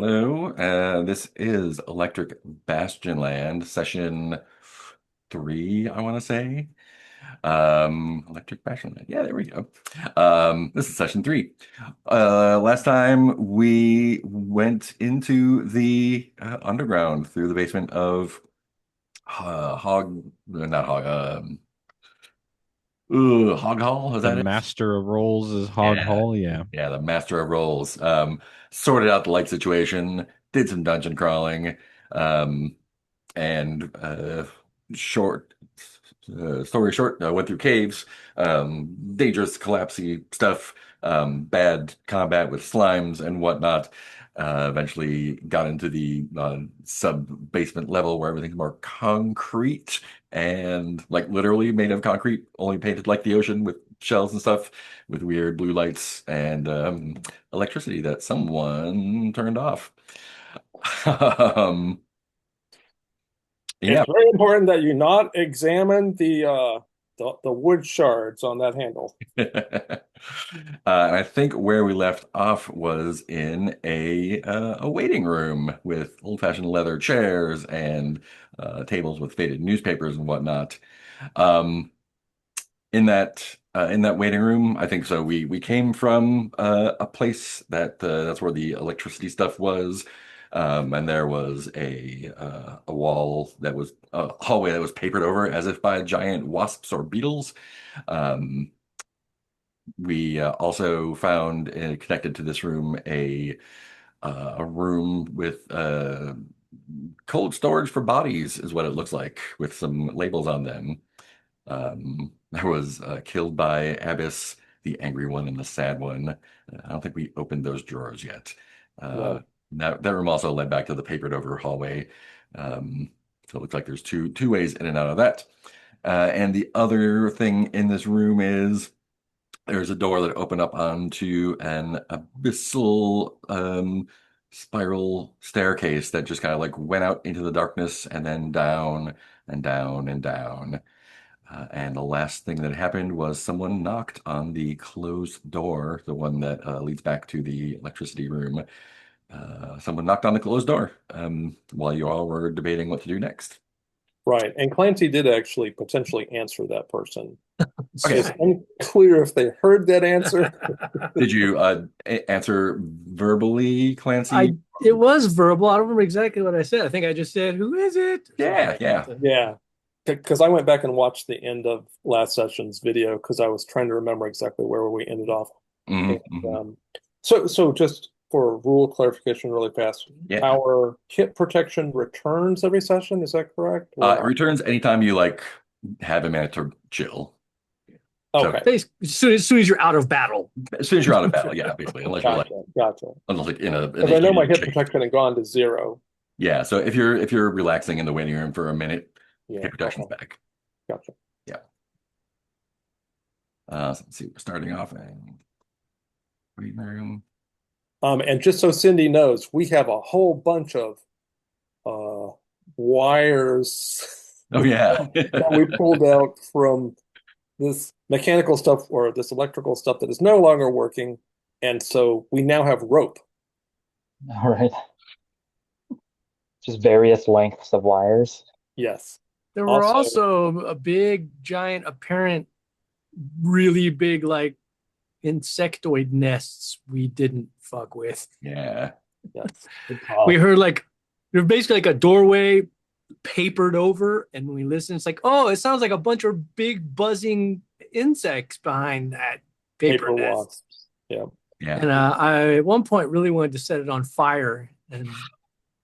Hello, this is Electric Bastionland, session three, I want to say. Electric Bastionland. Yeah, there we go. This is session three. Last time we went into the underground through the basement of not Hog, Hog Hall, is The that it? master of rolls is Hog Yeah, Hall. Yeah. yeah, the master of roles. Sorted out the light situation, did some dungeon crawling, um, and short story short, went through caves, dangerous, collapsy stuff, bad combat with slimes and whatnot. Eventually got into the sub basement level where everything's more concrete and like literally made of concrete, only painted like the ocean with shells and stuff, with weird blue lights and electricity that someone turned off. Um, It's yeah. very important that you not examine the wood shards on that handle. And I think where we left off was in a waiting room with old-fashioned leather chairs and tables with faded newspapers and whatnot. Um, in that waiting room, I think so. We came from a place that's where the electricity stuff was, and there was a wall that was a hallway that was papered over as if by giant wasps or beetles. Um, we also found connected to this room a room with cold storage for bodies, is what it looks like, with some labels on them. There was killed by Abyss, the angry one and the sad one. I don't think we opened those drawers yet. Uh, No. that room also led back to the papered over hallway. So it looks like there's two ways in and out of that. And the other thing in this room is there's a door that opened up onto an abyssal spiral staircase that just kind of like went out into the darkness and then down and down and down. And the last thing that happened was someone knocked on the closed door, the one that leads back to the electricity room. Someone knocked on the closed door while you all were debating what to do next. Right. And Clancy did actually potentially answer that person. It's Okay. unclear if they heard that answer. Did you answer verbally, I Clancy? it was verbal. I don't remember exactly what I said. I think I just said, "Who is it?" Or something Yeah, like yeah. that. Yeah. Because I went back and watched the end of last session's video because I was trying to remember exactly where we ended off. Hmm, And, hmm. so just for rule clarification really fast, Yeah. our hit protection returns every session, is that correct? It Or returns anytime you like have a minute to chill. So okay, As soon as you're out of battle. as soon as you're out of battle, yeah, basically, gotcha. unless like in Because a I know my heated hit chase. protection had gone to zero. Yeah, so if you're relaxing in the waiting room for a minute, Yeah, hit protection's okay, back. gotcha. Yeah. So let's see, we're starting off in waiting room. And just so Cindy knows, we have a whole bunch of uh, wires Oh yeah. that we pulled out from this mechanical stuff or this electrical stuff that is no longer working. And so we now have rope. All right. Just various lengths of wires. Yes. There were Also, also a big, giant, apparent, really big, like insectoid nests we didn't fuck with. Yeah. yes. Good call. We heard like they're basically like a doorway papered over, and when we listen, it's like, oh, it sounds like a bunch of big buzzing insects behind that paper Paper nest. wasps. Yeah. Yeah. And I at one point really wanted to set it on fire and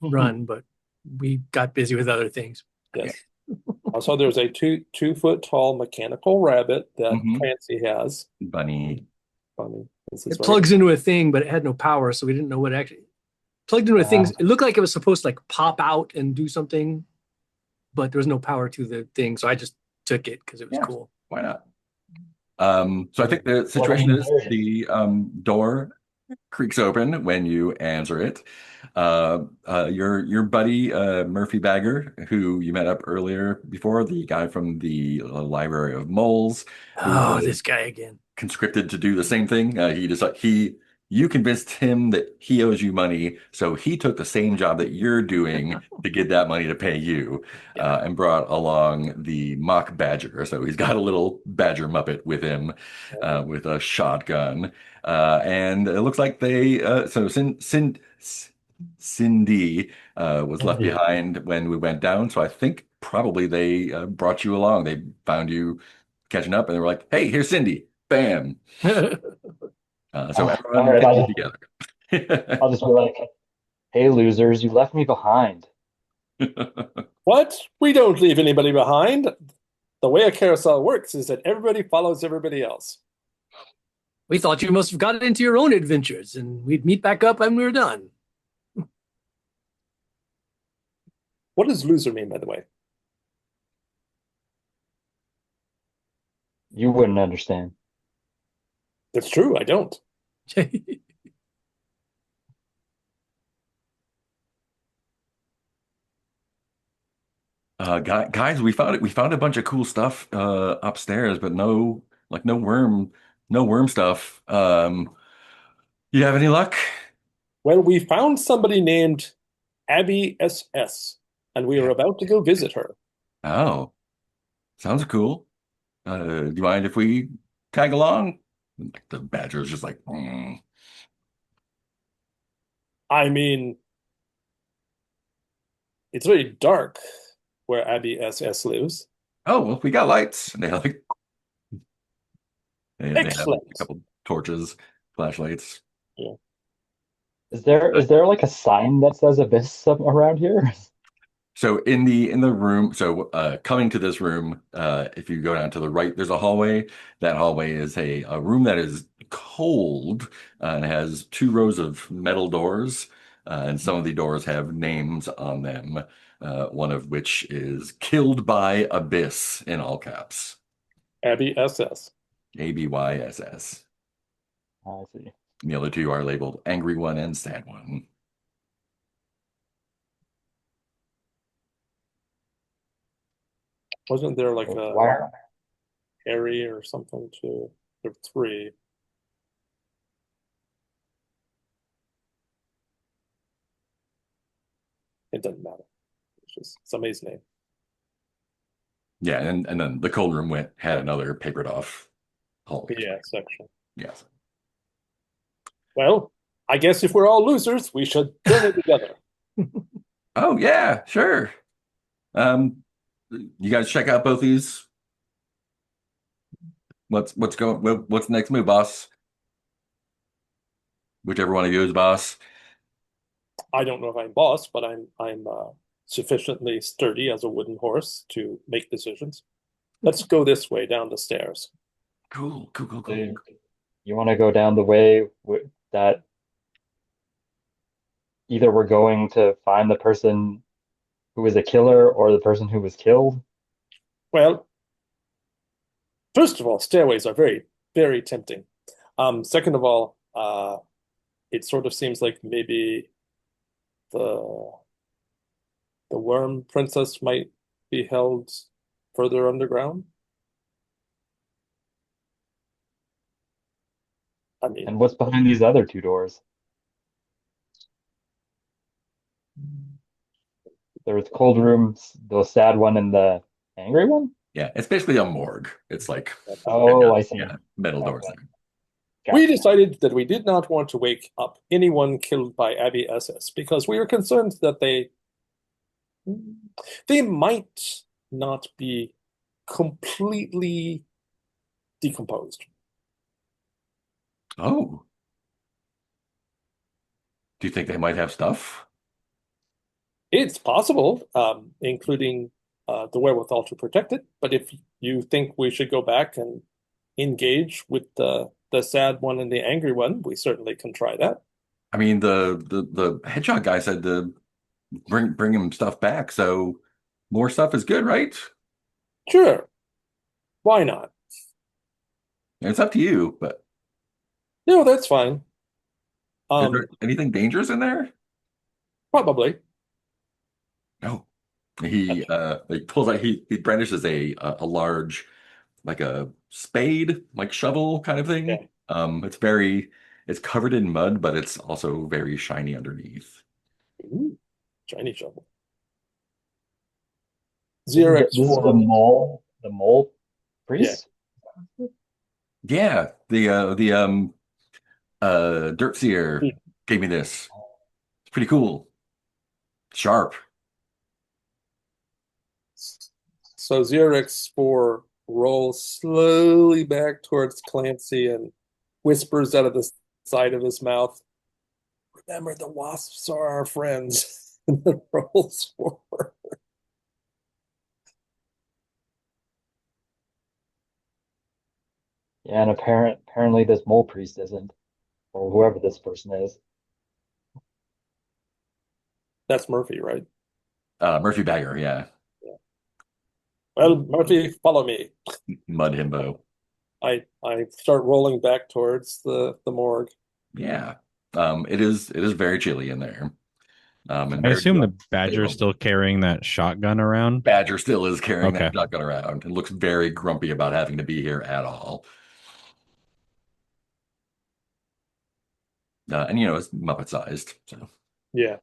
run, but we got busy with other things. Yes. Also, there's a 2 foot tall mechanical rabbit that Mhm. Clancy has. Bunny. Funny. This is It very plugs into a thing, but it had no power, so we didn't know what actually plugged into a thing. It looked like it was supposed to like pop out and do something, but there was no power to the thing, so I just took it because it was Yeah. cool. Why not? So I think the situation is the door creaks open when you answer it. Your buddy Murphy Bagger, who you met up earlier before, the guy from the Library of Moles, who Oh, was this guy again. conscripted to do the same thing. He you convinced him that he owes you money, so he took the same job that you're doing to get that money to pay you, Yeah. and brought along the mock badger. So he's got a little badger Muppet with him, with a shotgun, and it looks like Cindy was left Indeed. behind when we went down. So I think probably they brought you along. They found you catching up, and they were like, "Hey, here's Cindy." Bam. So All everyone right, gets together. I'll just be like, hey, losers, you left me behind. What? We don't leave anybody behind. The way a carousel works is that everybody follows everybody else. We thought you must have gotten into your own adventures and we'd meet back up when we were done. What does loser mean, by the way? You wouldn't understand. It's true, I don't. Guys, we found it. We found a bunch of cool stuff upstairs, but no worm stuff. You have any luck? Well, we found somebody named Abby SS, and we were about to go visit her. Oh, sounds cool. Do you mind if we tag along? The badger's just like, "Mm." I mean, it's very dark where Abby SS lives. Oh, well, we got lights. And they have a Excellent. couple torches, flashlights. Yeah. Is there like a sign that says abyss around here? So in the room, coming to this room, if you go down to the right, there's a hallway. That hallway is a room that is cold, and has two rows of metal doors, and some of the doors have names on them. One of which is "Killed by Abyss" in all caps, Abby SS. ABYSS. I see. And the other two are labeled "Angry One" and "Sad One." Wasn't there like a Why? Harry or something too? There were three. It doesn't matter. It's just somebody's name. Yeah, and then the cold room had another papered off hallway. Yeah, section. Yes. Well, I guess if we're all losers, we should journey together. Oh yeah, sure. You guys check out both these. What's the next move, boss? Whichever one of you is boss. I don't know if I'm boss, but I'm sufficiently sturdy as a wooden horse to make decisions. Let's go this way down the stairs. Cool, cool, cool, So cool. you want to go down the way that either we're going to find the person who was a killer or the person who was killed? Well, first of all, stairways are very, very tempting. Second of all, it sort of seems like maybe the the worm princess might be held further underground. I mean, And what's behind these other two doors? There's cold rooms, the sad one and the angry one? Yeah, it's basically a morgue. It's like, Oh, I see. yeah, metal doors. Okay. we Gotcha. decided that we did not want to wake up anyone killed by Abby SS because we were concerned that they might not be completely decomposed. Oh, do you think they might have stuff? It's possible, including the wherewithal to protect it. But if you think we should go back and engage with the sad one and the angry one, we certainly can try that. I mean, the headshot guy said to bring him stuff back, so more stuff is good, right? Sure, why not? It's up to you, but No, that's fine. is Um, there anything dangerous in there? Probably. No. He pulls out he brandishes a large, like a spade, like shovel kind of Yeah. thing. It's very It's covered in mud, but it's also very shiny underneath. Ooh, shiny shovel. This is Xerix this is for the mole yeah. priest. Yeah, the Dirt Seer gave me this. It's pretty cool. Sharp. So Xerix for rolls slowly back towards Clancy and whispers out of the side of his mouth, "Remember, the wasps are our friends." And then rolls forward. Yeah, and apparently this mole priest isn't, or whoever this person is. That's Murphy, right? Murphy Bagger, yeah. Yeah. Well, Murphy, follow me. Mud himbo. I start rolling back towards the morgue. Yeah. It is very chilly in there. And I very assume the badger's unstable. still carrying that shotgun around. Badger still is carrying that Okay. shotgun around and looks very grumpy about having to be here at all. And it's Muppet sized, so Yeah.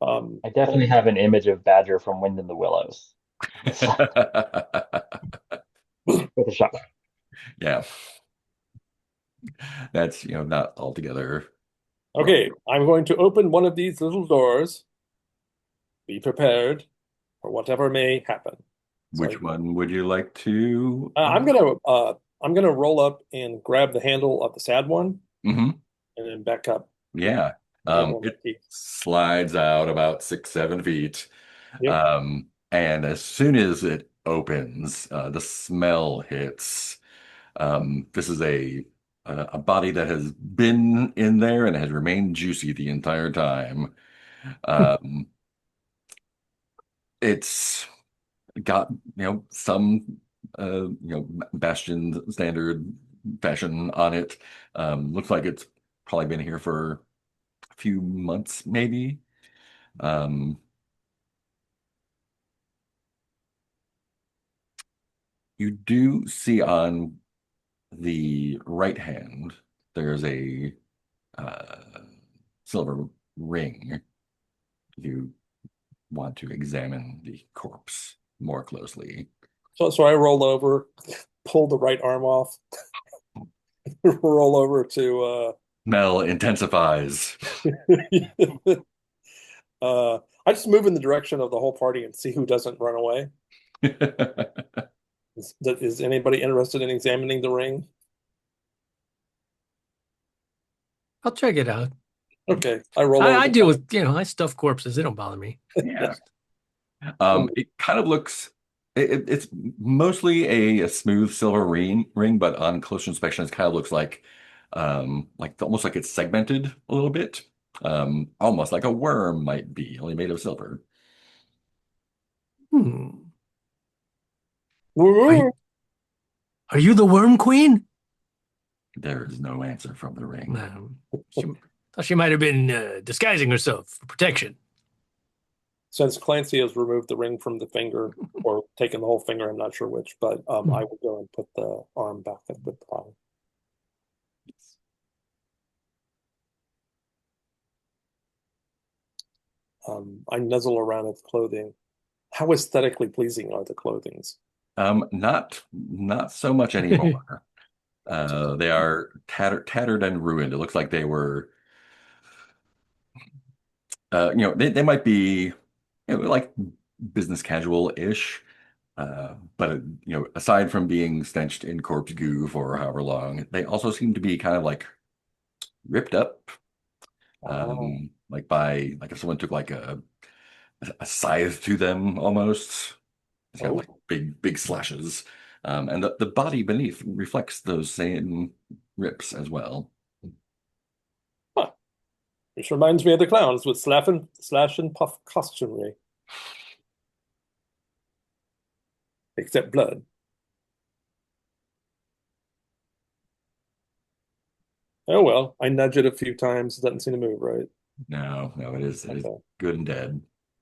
I definitely have an image of Badger from Wind in the Willows with a shotgun. yeah, that's not altogether wrong. Okay, I'm going to open one of these little doors. Be prepared for whatever may happen. So Which one would you like to? I'm gonna roll up and grab the handle of the sad one Mhm. and then back up. Yeah. Get one of It the keys. slides out about 6, 7 feet. Yep. And as soon as it opens, the smell hits. This is a body that has been in there and has remained juicy the entire time. Um, it's got some Bastion standard fashion on it. Looks like it's probably been here for a few months, maybe. Um, you do see on the right hand there's a uh, silver ring. You want to examine the corpse more closely. So I roll over, pull the right arm off, roll over to Smell intensifies. I just move in the direction of the whole party and see who doesn't run away. Is anybody interested in examining the ring? I'll check it out. Okay, I roll I over. deal with, I stuff corpses. They don't bother me. Yeah. It kind of looks, it's mostly a smooth silver ring, but on closer inspection, it kind of looks like almost like it's segmented a little bit. Almost like a worm might be, only made of silver. Hmm. Are you, are you the Worm Queen? There is no answer from the ring. She, thought she might have been disguising herself for protection. Since Clancy has removed the ring from the finger or taken the whole finger, I'm not sure which, but I will go and put the arm back with the body. I nuzzle around at the clothing. How aesthetically pleasing are the clothings? Not so much anymore. They are tattered and ruined. It looks like they were, they might be, like business casual-ish. But aside from being stenched in corpse goo for however long, they also seem to be kind of like ripped up, Oh, like if someone took like a scythe to them almost. It's got like oh, big slashes, and the body beneath reflects those same rips as well. huh. Which reminds me of the clowns with slash and puff costumery, except blood. Oh well, I nudge it a few times. It doesn't seem to move right. No, it is Okay. good and dead.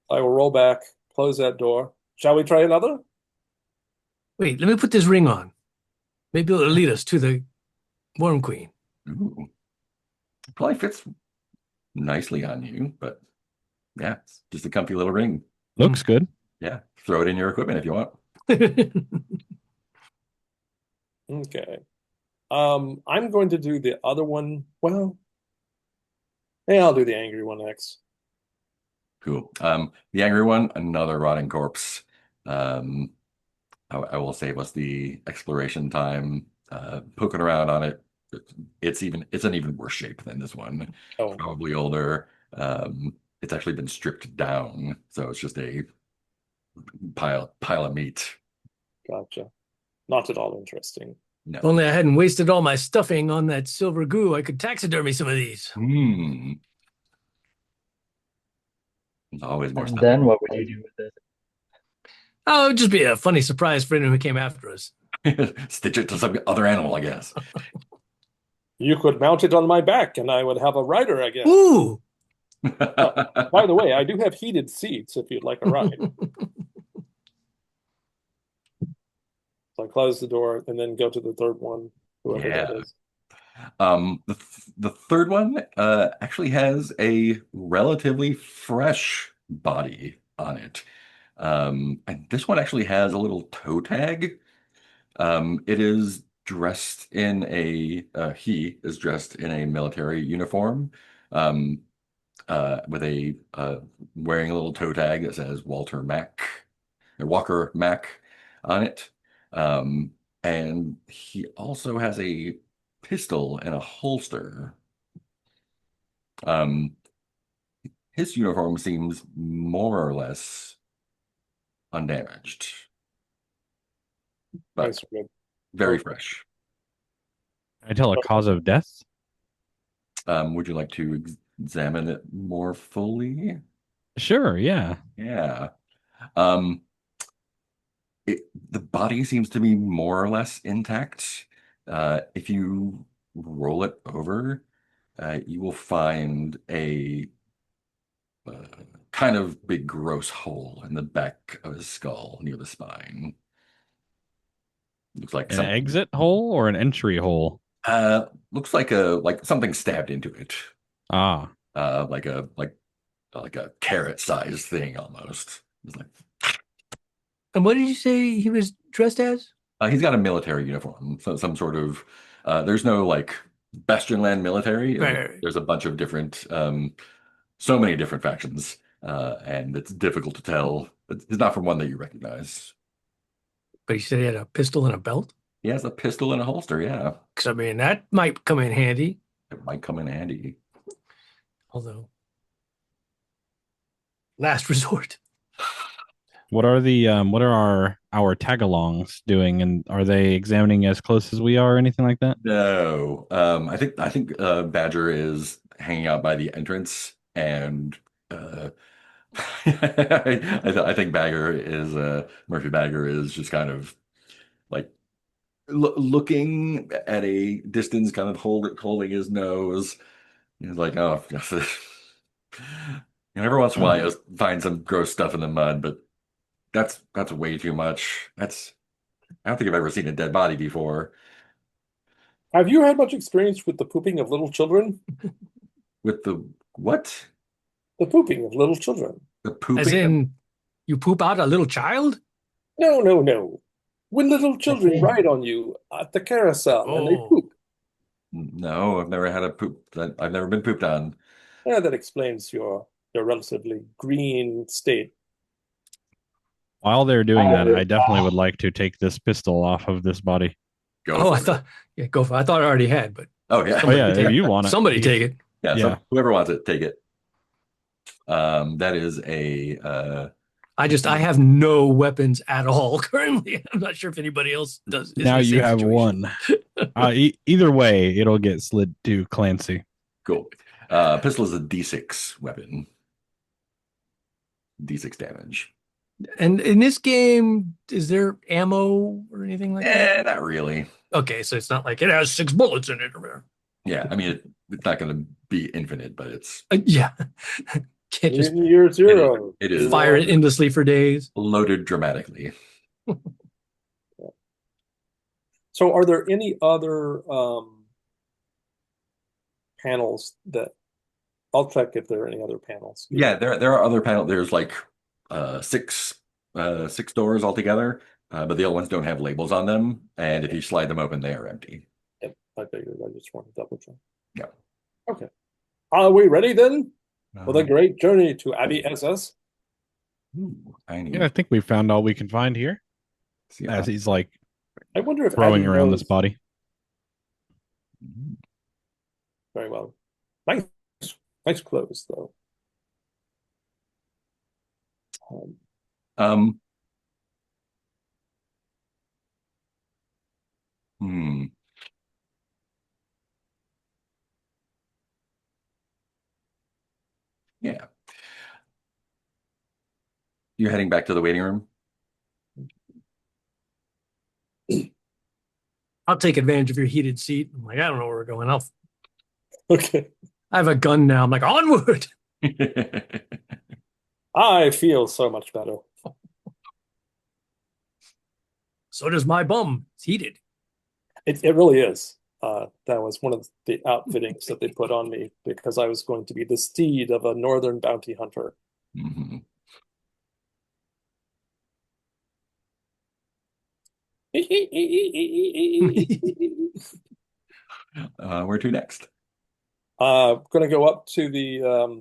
I will roll back, close that door. Shall we try another? Wait, let me put this ring on. Maybe it'll lead us to the Worm Queen. Ooh. Probably fits nicely on you, but yeah, it's just a comfy little ring. Looks good. Yeah, throw it in your equipment if you want. Okay. I'm going to do the other one. Well, yeah, I'll do the angry one next. Cool. The angry one, another rotting corpse. Um, I will save us the exploration time. Poking around on it, it's an even worse shape than this one. Oh, Probably older. It's actually been stripped down, so it's just a pile of meat. gotcha. Not at all interesting. No. If only I hadn't wasted all my stuffing on that silver goo, I could taxidermy some of these. Hmm. There's always more And stuff. then what would you do with it? Oh, it'd just be a funny surprise for anyone who came after us. Stitch it to some other animal, I guess. You could mount it on my back and I would have a rider, I guess. Ooh! By the way, I do have heated seats if you'd like a ride. So I close the door and then go to the third one, whoever that Yeah. is. The third one actually has a relatively fresh body on it. And this one actually has a little toe tag. It is dressed in he is dressed in a military uniform, um, with wearing a little toe tag that says Walter Mack or Walker Mack on it. Um, and he also has a pistol and a holster. Um, his uniform seems more or less undamaged, but Nice, good. very Okay. fresh. Can I tell a cause of death? Would you like to examine it more fully? Sure, yeah. Yeah. Um, the body seems to be more or less intact. If you roll it over, you will find a uh, kind of big, gross hole in the back of his skull near the spine. Looks like An something. exit hole or an entry hole? Looks like something stabbed into it. Ah, Like a carrot-sized thing almost. It's like And what did you say he was dressed as? he's got a military uniform, so some sort of. There's no like Bastionland military. Right, right, right. There's a bunch of different, so many different factions, and it's difficult to tell. It's not from one that you recognize. But he said he had a pistol and a belt. He has a pistol and a holster. Yeah, Because, I mean, that might come in handy. it might come in handy. Although, last resort. what are our tagalongs doing, and are they examining as close as we are or anything like that? No, I think Badger is hanging out by the entrance, and I think Murphy Bagger is just kind of like looking at a distance, kind of holding his nose. He's like, oh, and every once in a while you'll find some gross stuff in the mud, but that's way too much. I don't think I've ever seen a dead body before. Have you had much experience with the pooping of little children? With the what? The pooping of little children. The As pooping? in, you poop out a little child? No, no, no. When little children see. ride on you at the carousel and they Oh. poop. No, I've never had a poop. I've never been pooped on. Yeah, that explains your relatively green state. While they're doing that, I definitely would like to take this pistol off of this body. Go Oh, for I it. thought, yeah, go for it. I thought I already had, but Oh yeah. Oh yeah, if you want it. somebody take it. Yeah, Yeah. whoever wants it, take it. That is I have no weapons at all currently. I'm not sure if anybody else does. Is in Now the you same have situation. one. Either way, it'll get slid to Clancy. cool. Pistol is a D6 weapon. D6 damage. And in this game, is there ammo or anything like that? Not really. Okay, so it's not like it has 6 bullets in it or whatever. Yeah, I mean it's not going to be infinite, but it's Yeah. Can't just In year zero. it is fire it endlessly for days. loaded dramatically. So are there any other panels that I'll check if there are any other panels. Yeah, there are other panels. There's like six six doors altogether, but the other ones don't have labels on them. And if you slide them open, they are empty. Yep, I figured. I just want to double check. Yeah. Okay. Are we ready then for the Uh, great journey to Abbey SS? I Yeah, I think we found all we can find here. see. As he's like I wonder if throwing Abby around knows this body. very well. Nice, nice clothes though. Um, hmm. Yeah. You're heading back to the waiting room? I'll take advantage of your heated seat. I'm like, I don't know where we're going. Okay. I have a gun now. I'm like, onward. I feel so much better. So does my bum. It's heated. It really is. That was one of the outfittings that they put on me because I was going to be the steed of a northern bounty hunter. Mhm. Where to next? Going to go up to the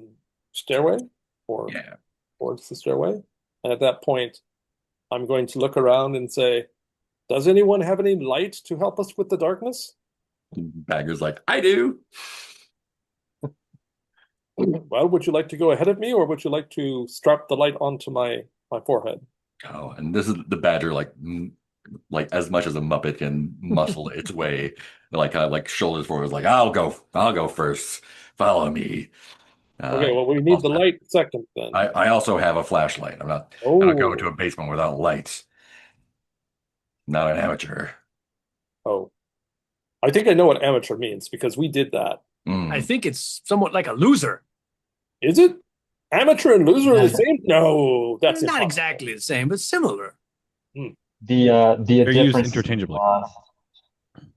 stairway or Yeah. towards the stairway. And at that point, I'm going to look around and say, does anyone have any light to help us with the darkness? Bagger's like, I do. Well, would you like to go ahead of me or would you like to strap the light onto my forehead? Oh, and this is the badger, like as much as a Muppet can muscle its way, like shoulders forward, like I'll go first. Follow me. Okay, well, we need the Also, light second then. I also have a flashlight. I'm not going to a Oh, basement without lights. Not an amateur. oh. I think I know what amateur means because we did that. I Mm. think it's somewhat like a loser. Is it? Amateur and loser are the same? No, that's Not impossible. exactly the same, but similar. The They're used difference is interchangeably. nuanced.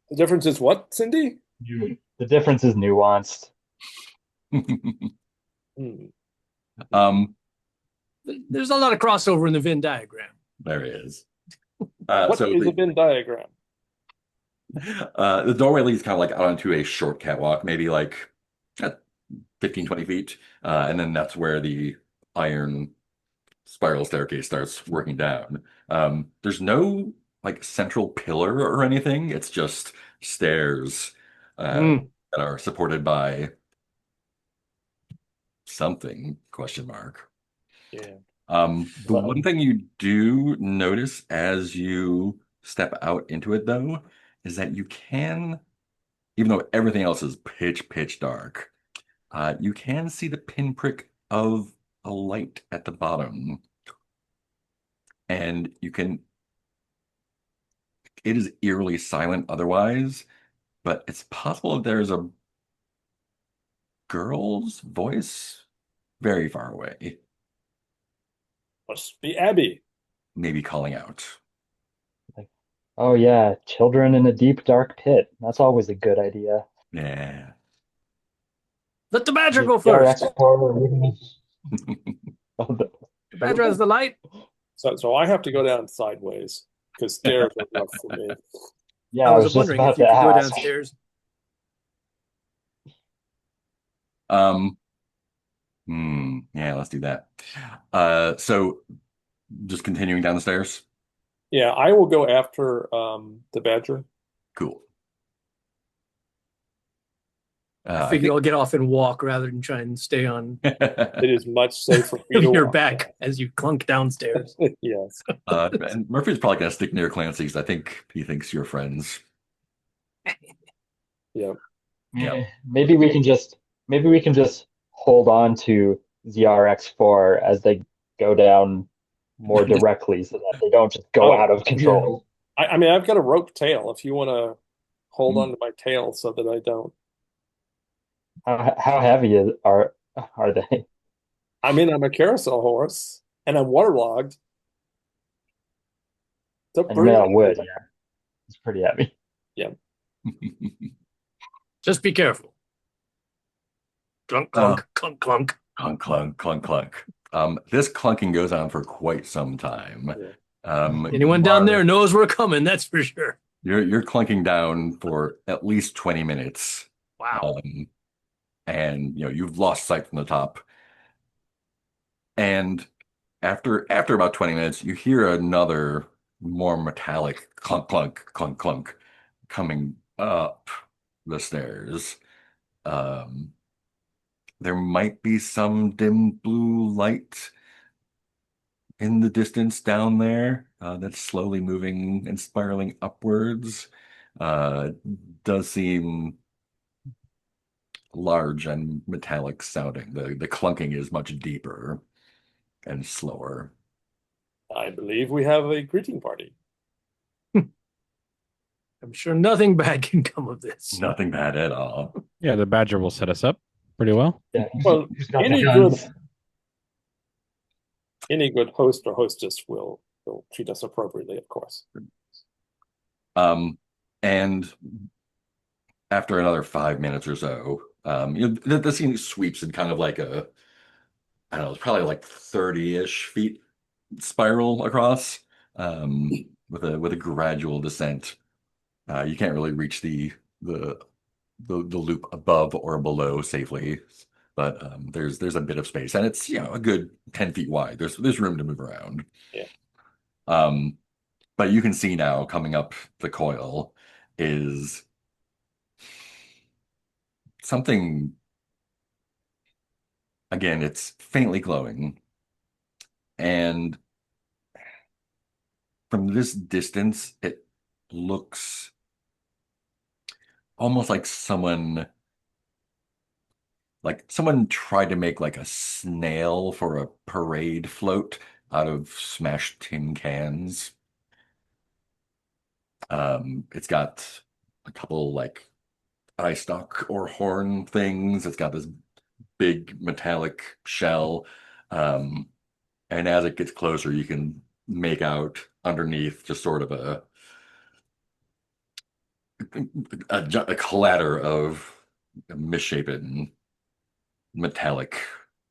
The difference is what, Cindy? The difference is nuanced. Hmm. Um, There's a lot of crossover in the Venn diagram. there is. What So is a Venn diagram? the doorway leads kind of like out onto a short catwalk, maybe like at 15, 20 feet. And then that's where the iron spiral staircase starts working down. There's no like central pillar or anything. It's just stairs that are supported by something, question mark. Yeah. The one thing you do notice as you step out into it, though, is that you can, even though everything else is pitch dark, you can see the pinprick of a light at the bottom. And you can, it is eerily silent otherwise, but it's possible that there's a girl's voice very far away, Must be Abby. maybe calling out. Like, oh yeah, children in a deep dark pit. That's always a good idea. Yeah. Let the badger go The first. RX horror movie. The badger has the light. So I have to go down sideways because stairs are rough for me. Yeah, I I was was just wondering about if you to could go ask. downstairs. Um, yeah, let's do that. So just continuing down the stairs. Yeah, I will go after the badger. Cool. I figure I'll get off and walk rather than try and stay on It is much safer for you to your walk. back as you clunk downstairs. Yes. And Murphy's probably gonna stick near Clancy because I think he thinks you're friends. Yeah. Yeah. Maybe we can just hold on to ZRX4 as they go down more directly so that they don't just go Oh, out of control. I mean, I've got a rope tail if you want to hold Mm. on to my tail so that I don't. How heavy are they? I mean, I'm a carousel horse and I'm waterlogged. It's a And made out of pretty- wood, yeah. It's pretty heavy. Yeah. Just be careful. Clunk, Uh, clunk, clunk, clunk. clunk, clunk, clunk, clunk. This clunking goes on for quite some time. Yeah. Anyone You down are- there knows we're coming, that's for sure. You're clunking down for at least 20 minutes. Wow. And you've lost sight from the top. And after about 20 minutes, you hear another more metallic clunk, clunk, clunk, clunk coming up the stairs. Um, there might be some dim blue light in the distance down there that's slowly moving and spiraling upwards. Uh, does seem large and metallic sounding. The clunking is much deeper and slower. I believe we have a greeting party. I'm sure nothing bad can come of this. Nothing bad at all. Yeah, the badger will set us up pretty well. Yeah, Well, who's got the any guns? good host or hostess will treat us appropriately, of course. And after another 5 minutes or so, the scene sweeps in kind of like I don't know, it's probably like 30-ish feet spiral across, with a gradual descent. You can't really reach the loop above or below safely, but there's a bit of space, and it's a good 10 feet wide. There's room to move around. Yeah. But you can see now coming up the coil is something. Again, it's faintly glowing, and from this distance, it looks almost like someone tried to make like a snail for a parade float out of smashed tin cans. It's got a couple like eye stalk or horn things. It's got this big metallic shell. And as it gets closer, you can make out underneath just sort of a clatter of misshapen metallic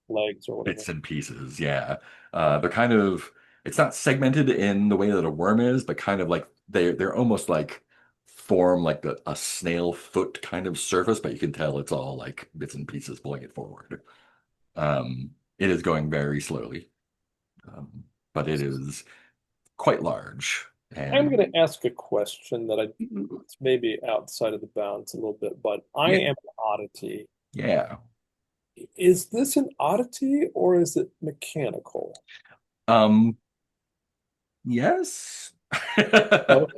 Legs or whatever. bits and pieces. Yeah. They're kind of, it's not segmented in the way that a worm is, but kind of like they're almost like form like a snail foot kind of surface, but you can tell it's all like bits and pieces pulling it forward. It is going very slowly, but it is quite large. I'm And going to ask a question that it's maybe outside of the bounds a little bit, but I Yeah. am an oddity. yeah. Is this an oddity or is it mechanical? Yes. Oh,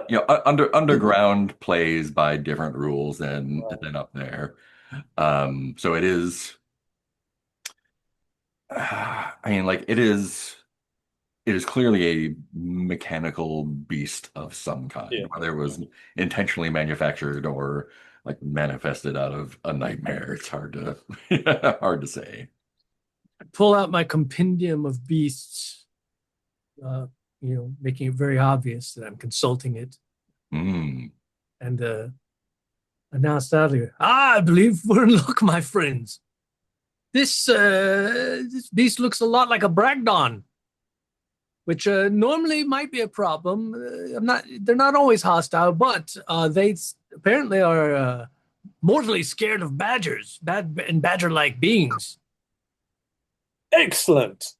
yeah. Underground plays by different rules than Right. than up there. So it is. I mean, like it is clearly a mechanical beast of some kind, Yeah. whether it was intentionally manufactured or like manifested out of a nightmare. It's hard to say. Pull out my compendium of beasts, making it very obvious that I'm consulting it, Mm. and announced loudly, I believe we're in luck, my friends. This beast looks a lot like a bragdon, which normally might be a problem. They're not always hostile, but they apparently are mortally scared of badgers, and badger-like beings. Excellent.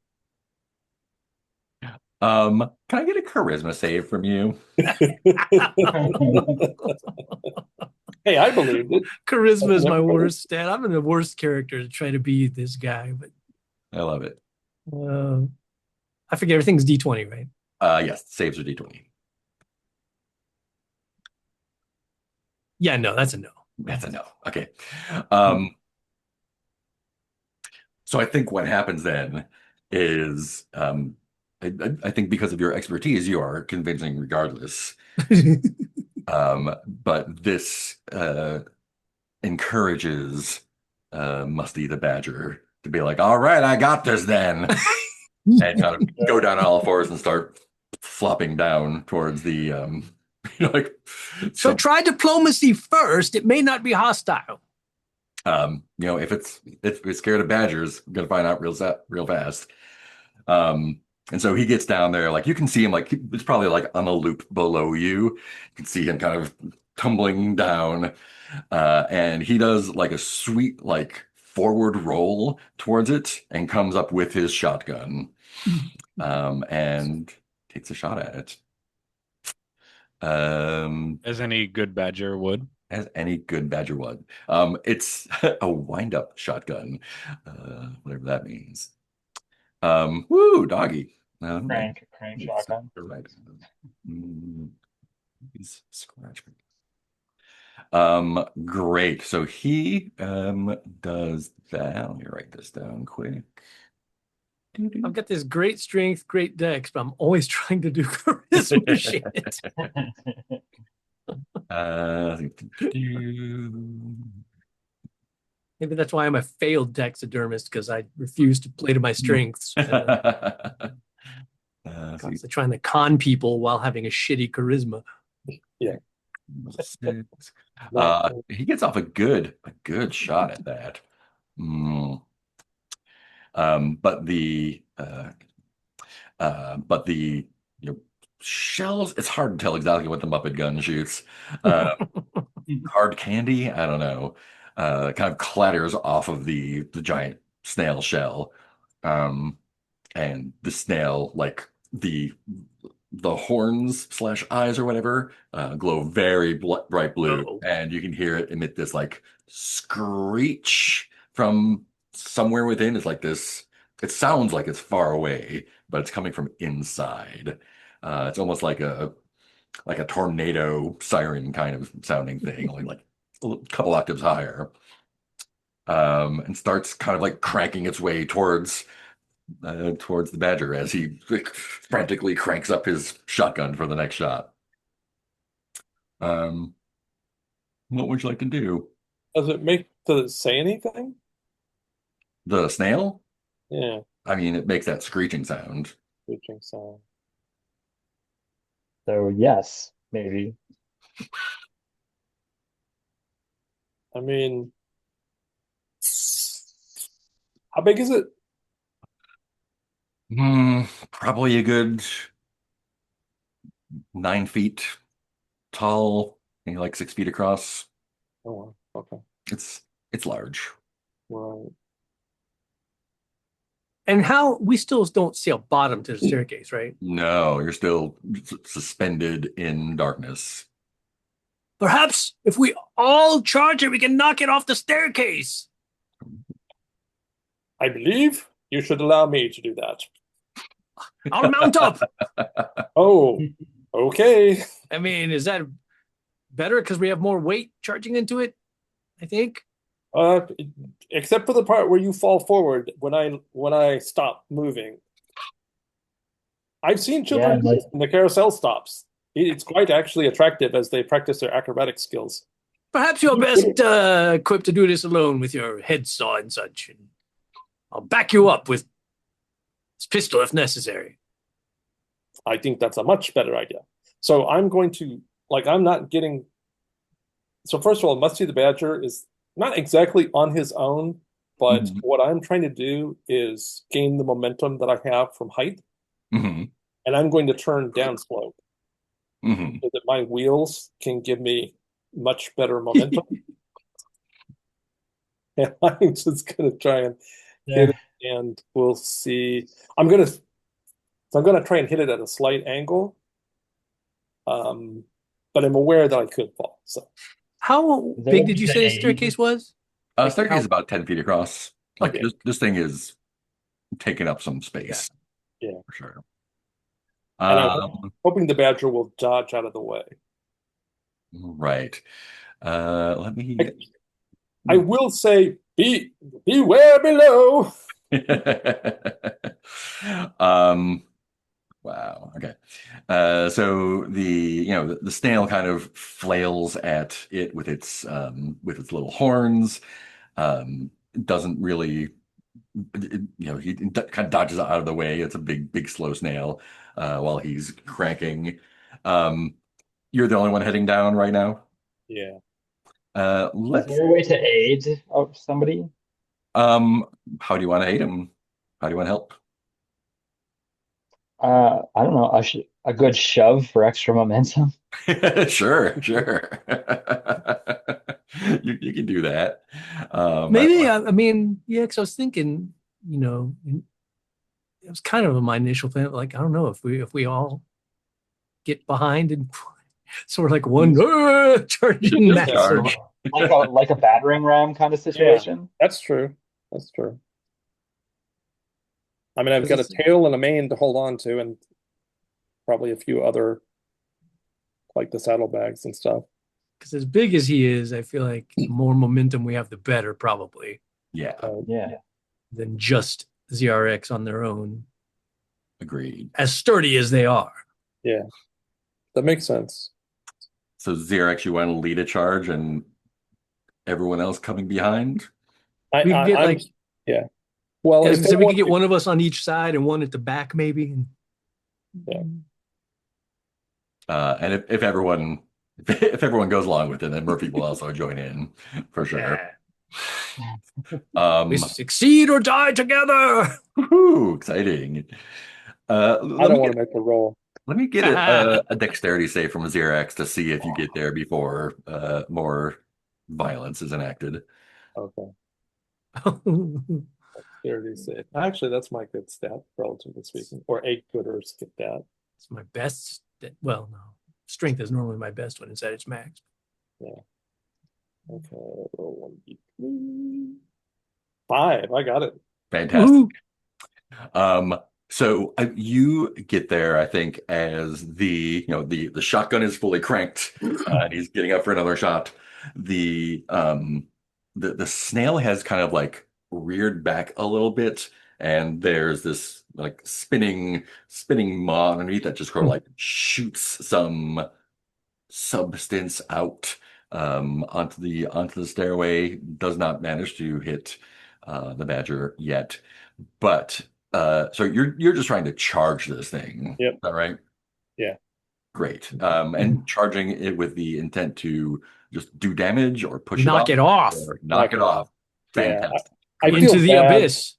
Can I get a charisma save from you? Hey, I believed it. Charisma is my Never- worst stat. I'm the worst character to try to be this guy, but I love it. I forget everything's D20, right? Yes, saves are D20. Yeah, no, that's a no. That's a no. Okay. So I think what happens then is, I think because of your expertise, you are convincing regardless. But this encourages Musty the Badger to be like, all right, I got this then. And kind of go down all fours and start flopping down towards the like So try diplomacy first. It may not be hostile. if it's scared of badgers, I'm gonna find out real fast. Um, and so he gets down there, like you can see him, like it's probably like on a loop below you. You can see him kind of tumbling down, and he does like a sweet like forward roll towards it and comes up with his shotgun, and takes a shot at it. As any good badger would. As any good badger would. It's a wind-up shotgun, whatever that means. Woo, doggy. Crank shotgun. You're right. He's scratch me. Great. So he does that. Let me write this down quick. I've got this great strength, great dex, but I'm always trying to do charisma shit. Maybe that's why I'm a failed taxidermist, because I refuse to play to my strengths. Constantly trying to con people while having a shitty charisma. Yeah. He gets off a good shot at that. But the shells, it's hard to tell exactly what the Muppet gun shoots. Hard candy, I don't know. Kind of clatters off of the giant snail shell. And the snail, like the horns slash eyes or whatever, glow very bright blue, and you can hear it emit this like screech from somewhere within. It's like this. It sounds like it's far away, but it's coming from inside. It's almost like a tornado siren kind of sounding thing, only like a couple octaves higher. And starts kind of like cranking its way towards the badger as he frantically cranks up his shotgun for the next shot. What would you like to do? Does it say anything? The snail? Yeah, I mean, it makes that screeching sound. screeching sound. So yes, maybe. I mean, how big is it? Probably a good 9 feet tall, maybe like 6 feet across. Oh, wow. Okay. It's large. Right. And how we still don't see a bottom to the staircase, right? No, you're still suspended in darkness. Perhaps if we all charge it, we can knock it off the staircase. I believe you should allow me to do that. I'll mount up. Oh, okay. I mean, is that better because we have more weight charging into it? I think. Except for the part where you fall forward when I stop moving. I've seen children Yeah, like- and the carousel stops. It's quite actually attractive as they practice their acrobatic skills. Perhaps you're best equipped to do this alone with your head saw and such. And I'll back you up with this pistol if necessary. I think that's a much better idea. So I'm going to, like, I'm not getting. So first of all, Musty the Badger is not exactly on his own, but what I'm trying to do is gain the momentum that I have from height, Mm-hmm. and I'm going to turn downslope Mm-hmm. so that my wheels can give me much better momentum. And I'm just going to try and hit it, and we'll see. I'm going to try and hit it at a slight angle, but I'm aware that I could fall. So How big did you say the staircase was? Staircase is about 10 feet across. Like Okay. this thing is taking up some space. Yeah. For sure. and I'm hoping the badger will dodge out of the way. Right. Let me. I will say, beware below. Wow. Okay. So the snail kind of flails at it with its little horns. Doesn't really, he kind of dodges out of the way. It's a big slow snail while he's cranking. You're the only one heading down right now. Yeah. Is Let's there a way to aid somebody? um how do you want to aid him? How do you want to help? I don't know. A good shove for extra momentum. Sure, sure. You can do that. Maybe I mean, yeah, because I was thinking, it was kind of my initial thing. Like, I don't know if we all get behind and sort of like one charging Just mass charge. surge. Like a battering ram kind of Yeah, situation. that's true. That's true. I mean, I've got a Because tail and a mane to hold on to, and probably a few other like the saddlebags and stuff. as big as he is, I feel like the more momentum we have, the better, probably, Yeah, Yeah. than just ZRX on their own, agreed. as sturdy as they are. Yeah, that makes sense. So Xerox, you want to lead a charge and everyone else coming behind? I, We could get I I'm like, yeah. Well, I was if gonna they say, we could want get to, one of us on each side and one at the back, maybe. Yeah. And if everyone if everyone goes along with it, then Murphy will also join in for sure. Yeah. We Um, succeed or die together. woohoo, exciting. I Let me don't want get to make a roll. a dexterity save from Xerox to see if you get there before more violence is enacted. Okay, 36. Actually, that's my good stat, relatively speaking, or a gooder stat. It's my best. Well, no, strength is normally my best when it's at its max. Yeah. Okay, roll 1d3. 5. I got it. Fantastic. Um, so you get there, I think, as the shotgun is fully cranked, and he's getting up for another shot. The the snail has kind of like reared back a little bit, and there's this like spinning maw underneath that just sort of like shoots some substance out onto the stairway. Does not manage to hit the badger yet. But so you're just trying to charge this thing. Yep. Is that right? Yeah. Great. And charging it with the intent to just do damage or push it Knock off it off or knock it off. Yeah. Fantastic. I Great. feel into the bad. abyss.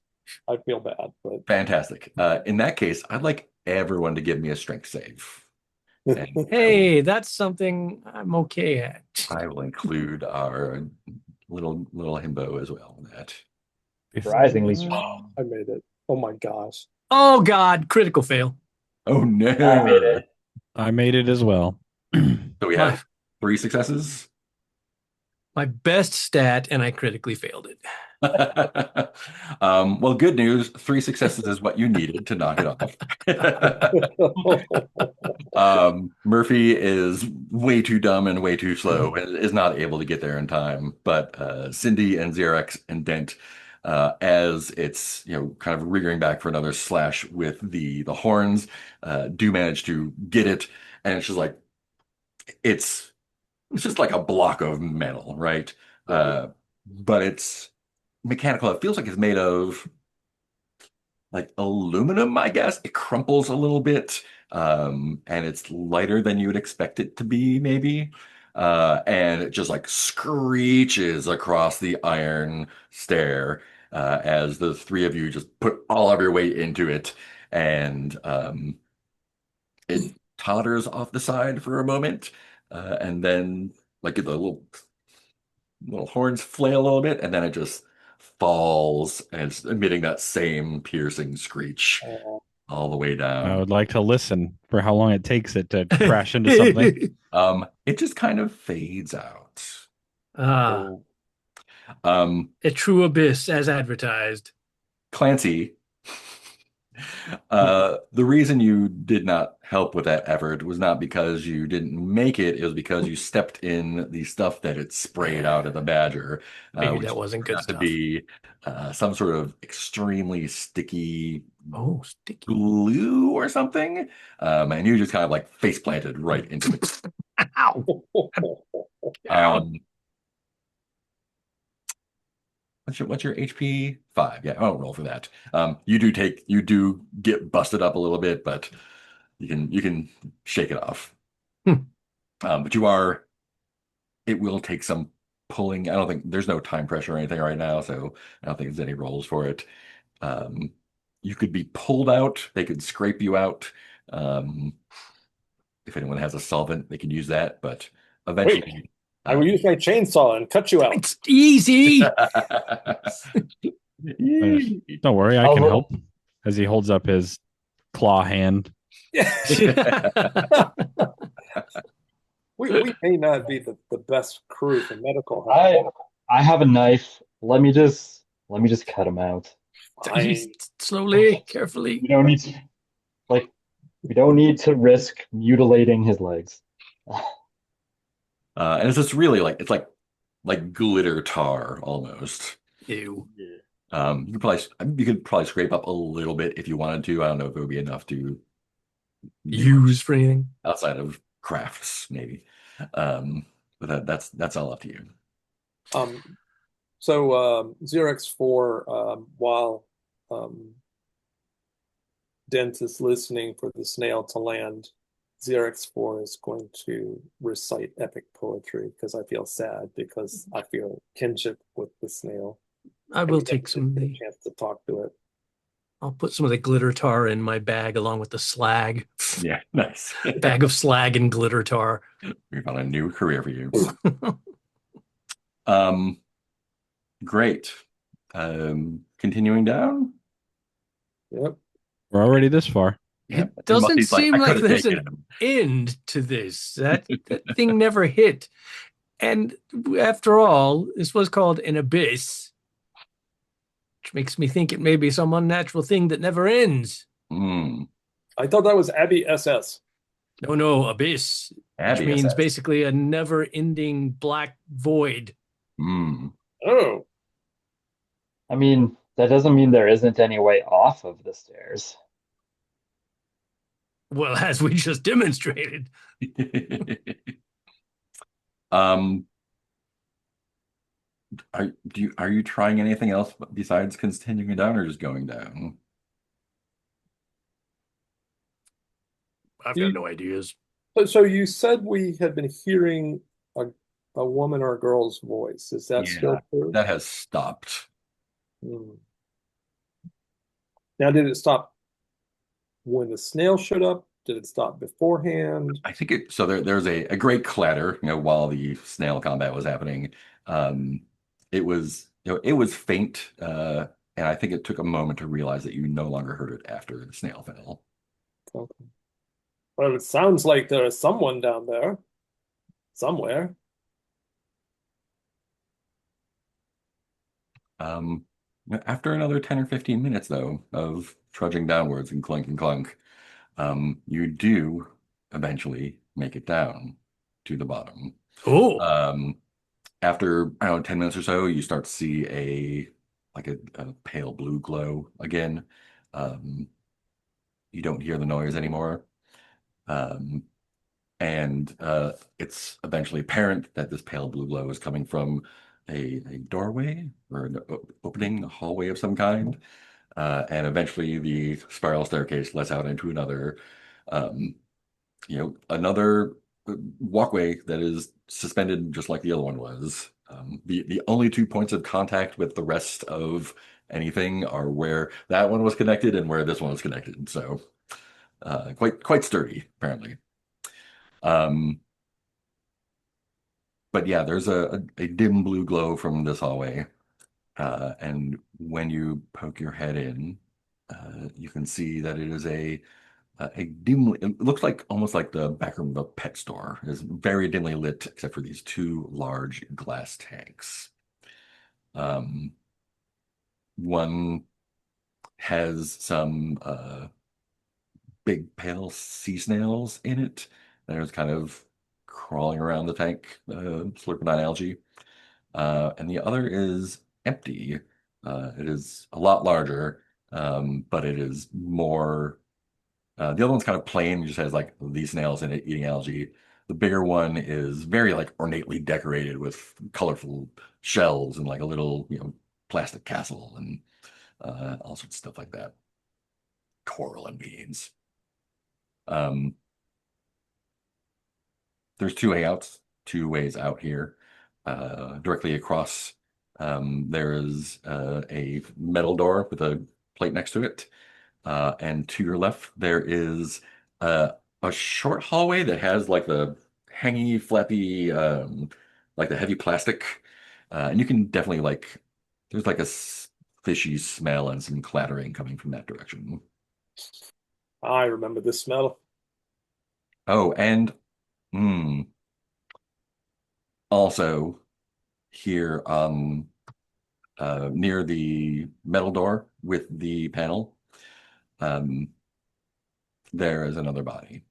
I feel bad, but Fantastic. In that case, I'd like everyone to give me a strength save. And Hey, that's something I'm okay at. I will include our little himbo as well in that. Surprisingly strong. I made it. Oh my gosh. Oh God, critical fail. Oh I made no. it. I made it as well. So we My have 3 successes. my best stat, and I critically failed it. Well, good news. 3 successes is what you needed to knock it off. Murphy is way too dumb and way too slow and is not able to get there in time. But Cindy and Xerox and Dent, as it's kind of rearing back for another slash with the horns, do manage to get it, and it's just like it's it's just like a block of metal, right? But it's mechanical. It feels like it's made of like aluminum, I guess. It crumples a little bit, and it's lighter than you would expect it to be, maybe. And it just like screeches across the iron stair as the three of you just put all of your weight into it, and it totters off the side for a moment, and then like the little horns flail a little bit, and then it just falls and it's emitting that same piercing screech all the way I down. would like to listen for how long it takes it to crash into something. It just kind of fades out. Ah, Um, a true abyss as advertised. Clancy, the reason you did not help with that effort was not because you didn't make it, it was because you stepped in the stuff that it sprayed out at the badger, Maybe which that wasn't good turned out to stuff. be some sort of extremely sticky Oh, sticky. glue or something. And you just kind of like face planted right into it. Ow. Um, what's your HP? 5. Yeah, I won't roll for that. You do get busted up a little bit, but you can shake it off. Hmm. But it will take some pulling. I don't think there's no time pressure or anything right now, so I don't think there's any rolls for it. Um, you could be pulled out. They could scrape you out. Um, if anyone has a solvent, they can use that. But Wait, eventually, I will use my chainsaw and cut you out. It's easy. Don't worry, I can I'll- help. As he holds up his claw hand. We may not be the best crew for medical help. I have a knife. Let me just cut him out. Fine. Slowly, carefully. We don't need to, like, we don't need to risk mutilating his legs. And it's just really like glitter tar almost. Ew. You could probably scrape up a little bit if you wanted to. I don't know if it would be enough to do Use for anything. outside of crafts, maybe. But that's all up to you. So ZRX4, while Dent is listening for the snail to land, ZRX4 is going to recite epic poetry because I feel sad because I feel kinship with the snail. I will take some of Get a the. chance to talk to it. I'll put some of the glitter tar in my bag along with the slag. Yeah, nice. Bag of slag and glitter tar. We found a new career for you. Great. Continuing down. Yep. We're already this far. Yeah, It doesn't Musty's seem "I like could've there's taken an him." end to this. That thing never hit. And after all, this was called an abyss, which makes me think it may be some unnatural thing that never ends. Hmm. I thought that was Abby SS. No, abyss, which Abby means SS. basically a never-ending black void. Hmm. Oh, I mean, that doesn't mean there isn't any way off of the stairs. Well, as we just demonstrated. Um, are you trying anything else besides continuing down or just going down? I've You- got no ideas. so you said we had been hearing a woman or a girl's voice. Is that Yeah, still true? that has stopped. Hmm. Now, did it stop when the snail showed up? Did it stop beforehand? I think so there's a great clatter, while the snail combat was happening. Um, it was faint, and I think it took a moment to realize that you no longer heard it after the snail fell. Okay. Well, it sounds like there is someone down there somewhere. Um, After another 10 or 15 minutes, though, of trudging downwards and clunk and clunk, you do eventually make it down to the bottom. Oh, Um, After, I don't know, 10 minutes or so, you start to see a pale blue glow again. Um, you don't hear the noise anymore. Um, and it's eventually apparent that this pale blue glow is coming from a doorway or an opening, a hallway of some kind. And eventually the spiral staircase lets out into um, another walkway that is suspended just like the other one was. The only 2 points of contact with the rest of anything are where that one was connected and where this one was connected. So quite sturdy, apparently. Um, but yeah, there's a dim blue glow from this hallway. And when you poke your head in, you can see that it is a dimly, it looks like almost like the back room of a pet store. It's very dimly lit, except for these two large glass tanks. One has some big pale sea snails in it. There's kind of crawling around the tank, slurping on algae. And the other is empty. It is a lot larger, but it is more. The other one's kind of plain, it just has like these snails in it eating algae. The bigger one is very like ornately decorated with colorful shells and like a little, plastic castle and all sorts of stuff like that. Coral and beans. Um, there's two ways out here. directly across, there is a metal door with a plate next to it. And to your left, there is a short hallway that has like the hangy, flappy, like the heavy plastic. And you can definitely like, there's like a fishy smell and some clattering coming from that direction. I remember this smell. Oh, and mm, also here, near the metal door with the panel, um, there is another body.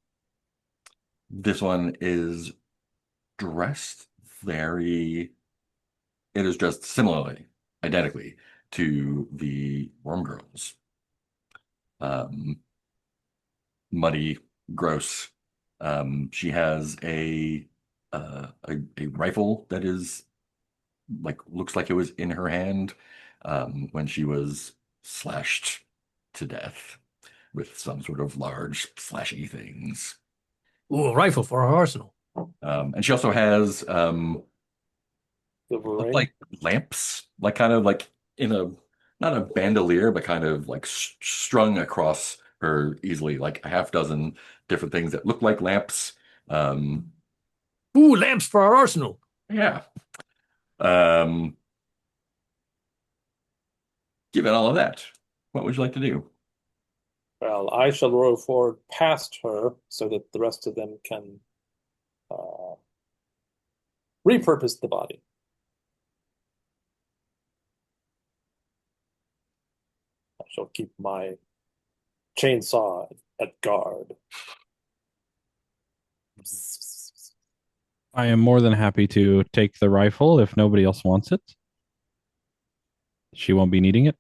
This one is dressed very, it is dressed similarly, identically to the Worm Girls. Um, Muddy, gross. She has a rifle that is like looks like it was in her hand when she was slashed to death with some sort of large slashy things. Ooh, a rifle for our arsenal. And she also has Silver look ring. like lamps, like kind of like in a not a bandolier, but kind of like strung across her easily, like a half dozen different things that look like lamps. Um, Ooh, lamps for our arsenal. yeah. Um, Given all of that, what would you like to do? Well, I shall row forward past her so that the rest of them can uh, repurpose the body. I shall keep my chainsaw at guard. I am more than happy to take the rifle if nobody else wants it. She won't be needing it.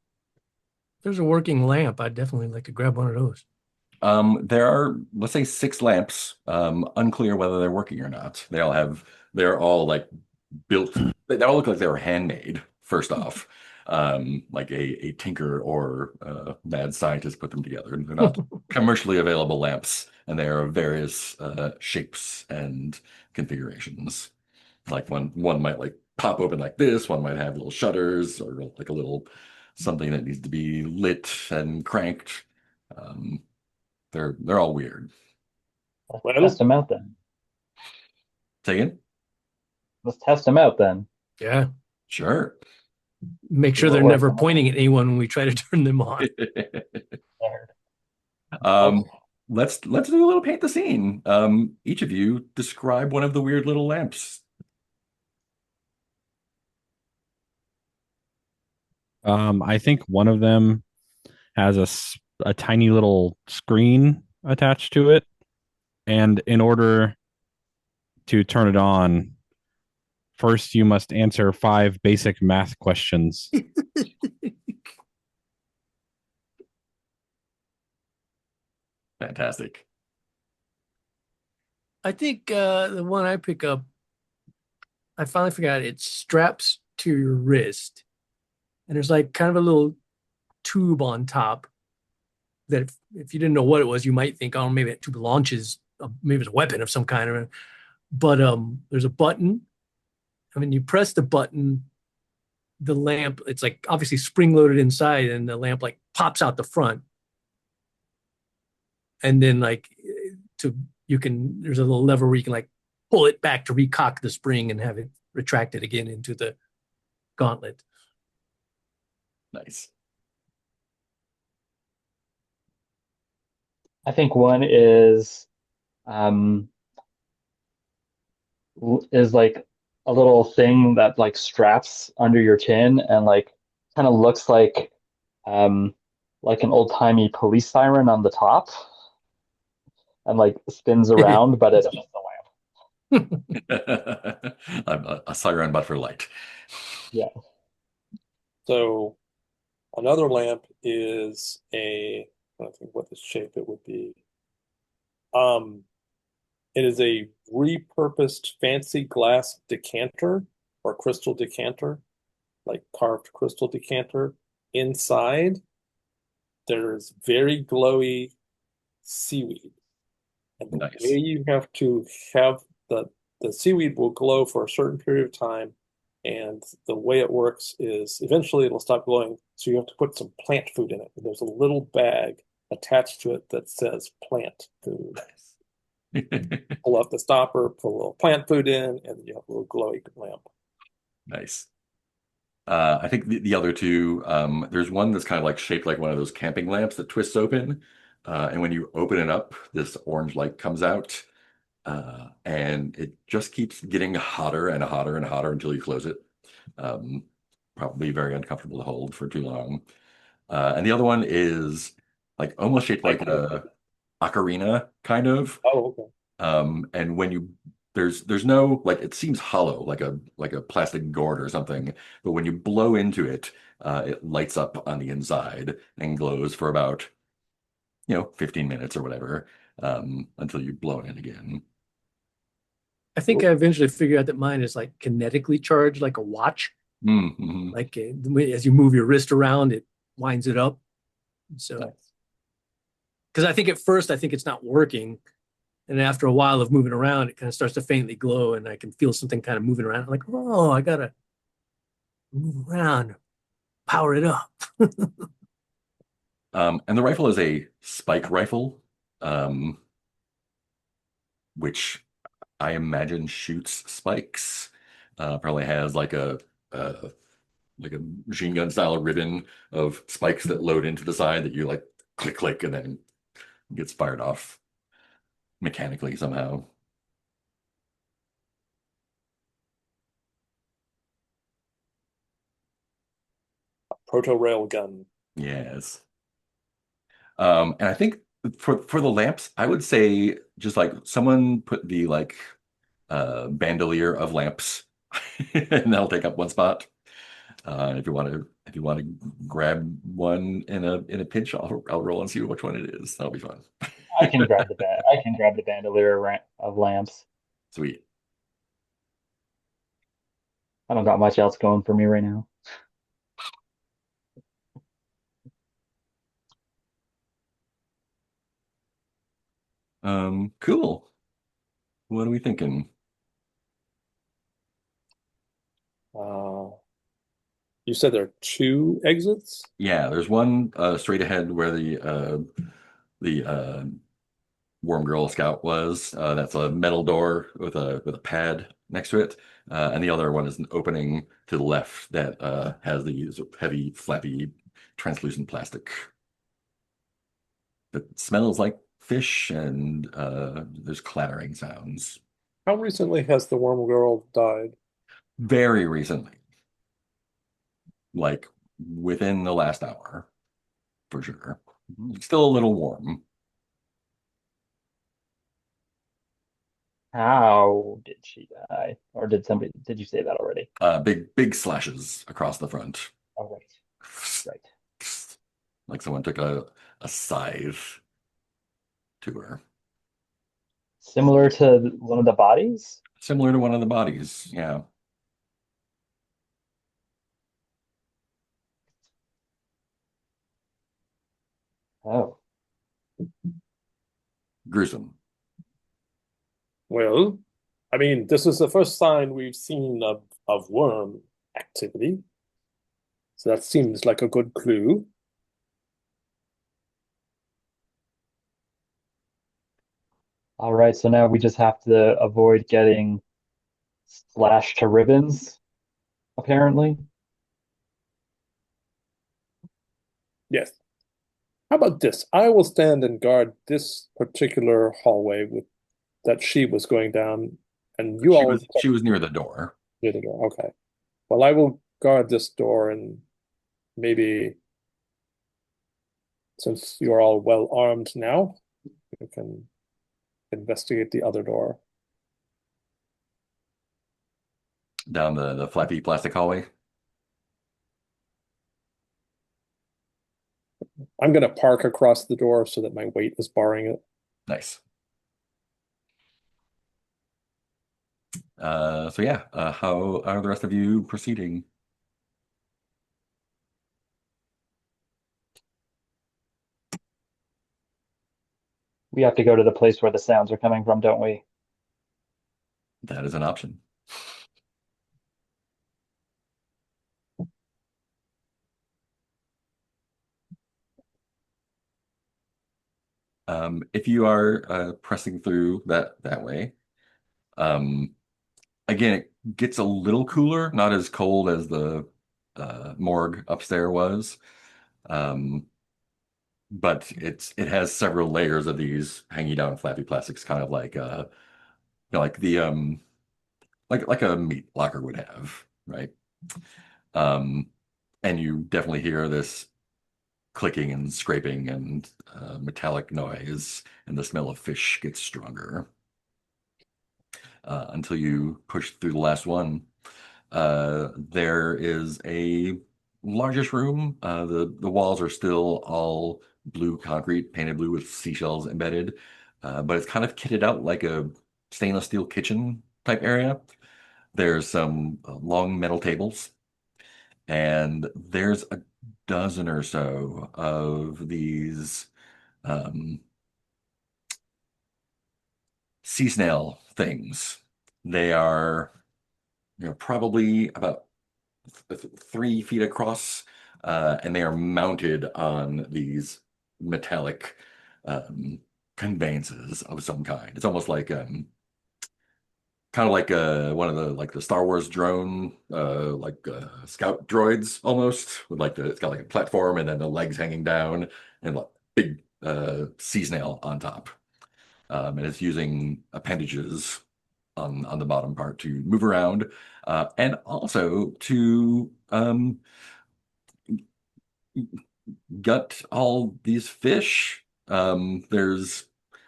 There's a working lamp. I'd definitely like to grab one of those. There are, let's say, six lamps. Unclear whether they're working or not. They're all like built. They all look like they were handmade. First off, like a tinker or mad scientist put them together. They're not commercially available lamps, and they are of various shapes and configurations. Like one might like pop open like this. One might have little shutters or like a little something that needs to be lit and cranked. Um, they're all weird. Let's test them out then. Say again? Let's test them out then. Yeah. Sure. Make sure What they're works never on that? pointing at anyone when we try to turn them on. Um, let's do a little paint the scene. Each of you describe one of the weird little lamps. I think one of them has a tiny little screen attached to it. And in order to turn it on, first you must answer 5 basic math questions. Fantastic. I think the one I pick up, I finally forgot it straps to your wrist. And there's like kind of a little tube on top that if you didn't know what it was, you might think, oh, maybe that tube launches, maybe it's a weapon of some kind. But there's a button. I mean, you press the button, the lamp, it's like obviously spring loaded inside, and the lamp like pops out the front. And then like there's a little lever where you can like pull it back to recock the spring and have it retracted again into the gauntlet. Nice. I think one is like a little thing that like straps under your chin and like kind of looks like an old-timey police siren on the top and like spins around, but it's just a lamp. I'm a siren, but for light. Yeah. So another lamp is I don't think what the shape it would be. It is a repurposed fancy glass decanter or crystal decanter, like carved crystal decanter. Inside, there's very glowy seaweed. And the Nice. way you have to have the seaweed will glow for a certain period of time, And the way it works is eventually it'll stop glowing. So you have to put some plant food in it. And there's a little bag attached to it that says plant food. Pull out the stopper, put a little plant food in, and then you have a little glowy lamp. Nice. I think the other two, there's one that's kind of like shaped like one of those camping lamps that twists open. And when you open it up, this orange light comes out. And it just keeps getting hotter and hotter and hotter until you close it. Um, Probably very uncomfortable to hold for too long. And the other one is like almost shaped like a ocarina, kind of. Oh, okay. And when you there's no like it seems hollow, like a plastic gourd or something, but when you blow into it, it lights up on the inside and glows for about 15 minutes or whatever, until you blow it in again. I think I eventually figured out that mine is like kinetically charged, like a watch. Mm-hmm. Like as you move your wrist around, it winds it up. So, because I think at first I think it's not working, and after a while of moving around, it kind of starts to faintly glow, and I can feel something kind of moving around. I'm like, oh, I gotta move around, power it up. And the rifle is a spike rifle, um, which I imagine shoots spikes. Probably has like a machine gun style ribbon of spikes that load into the side that you like click click and then gets fired off mechanically somehow. Proto rail gun. Yes. And I think for the lamps, I would say just like someone put the like bandolier of lamps and that'll take up one spot. If you want to grab one in a pinch, I'll roll and see which one it is. That'll be fun. I can grab the bandolier of lamps. Sweet. I don't got much else going for me right now. Cool. What are we thinking? Uh, you said there are two exits? Yeah, there's one straight ahead where the Worm Girl Scout was. That's a metal door with a pad next to it, and the other one is an opening to the left that has the heavy, flappy, translucent plastic that smells like fish, and there's clattering sounds. How recently has the worm girl died? Very recently, like within the last hour, for sure. It's still a little warm. How did she die? Or did you say that already? Big slashes across the front. Oh, right. Right. Like someone took a scythe to her. Similar to one of the bodies? Similar to one of the bodies. Yeah. Oh. Gruesome. Well, I mean, this is the first sign we've seen of worm activity. So that seems like a good clue. All right, so now we just have to avoid getting slashed to ribbons, apparently. Yes. How about this? I will stand and guard this particular hallway with that she was going down, and you all She was near the door. near the door. Okay. Well, I will guard this door, and maybe since you're all well armed now, you can investigate the other door. Down the flappy plastic hallway. I'm gonna park across the door so that my weight is barring it. Nice. So yeah, how are the rest of you proceeding? We have to go to the place where the sounds are coming from, don't we? That is an option. If you are pressing through that way, um, again, it gets a little cooler, not as cold as the morgue upstairs was. Um, but it has several layers of these hanging down flappy plastics, kind of like like the like a meat locker would have, right? Um, and you definitely hear this clicking and scraping and metallic noise, and the smell of fish gets stronger until you push through the last one. There is a largish room. The walls are still all blue concrete, painted blue with seashells embedded, but it's kind of kitted out like a stainless steel kitchen type area. There's some long metal tables, and there's a dozen or so of these um, sea snail things. They are, probably about 3 feet across, and they are mounted on these metallic um, conveyances of some kind. It's almost like kind of like one of the like the Star Wars drone scout droids almost with like it's got like a platform and then the legs hanging down and like big sea snail on top. And it's using appendages on the bottom part to move around and also to gut all these fish. There's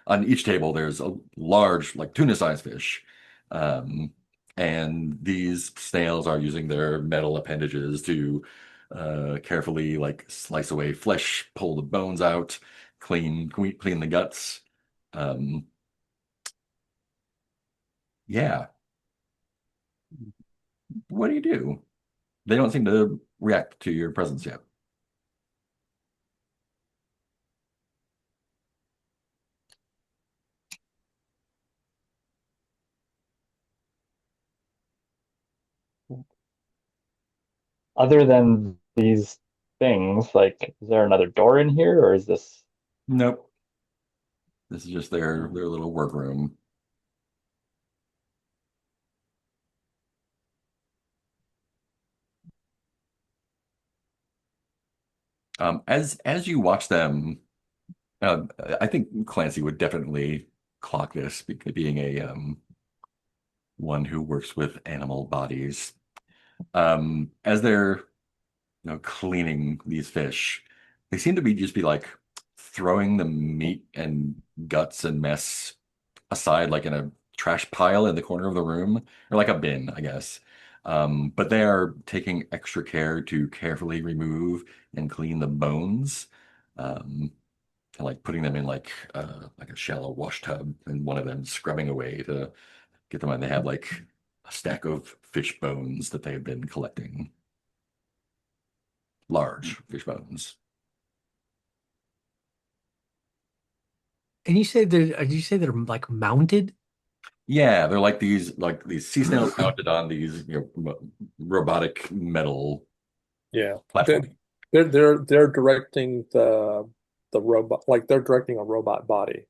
on each table there's a large like tuna-sized fish. Um, and these snails are using their metal appendages to carefully like slice away flesh, pull the bones out, clean the guts. Um, yeah. What do you do? They don't seem to react to your presence yet. Other than these things, like, is there another door in here, or is this? Nope. This is just their little workroom. As you watch them, I think Clancy would definitely clock this, being a one who works with animal bodies. As they're cleaning these fish, they seem to be just be like throwing the meat and guts and mess aside, like in a trash pile in the corner of the room, or like a bin, I guess. But they are taking extra care to carefully remove and clean the bones. Um, and like putting them in like a shallow wash tub and one of them scrubbing away to get them on. They have like a stack of fish bones that they have been collecting. Large fish bones. And you say did you say they're like mounted? Yeah, they're like these sea snails mounted on these robotic metal Yeah. platforms. They're directing the robot, like they're directing a robot body.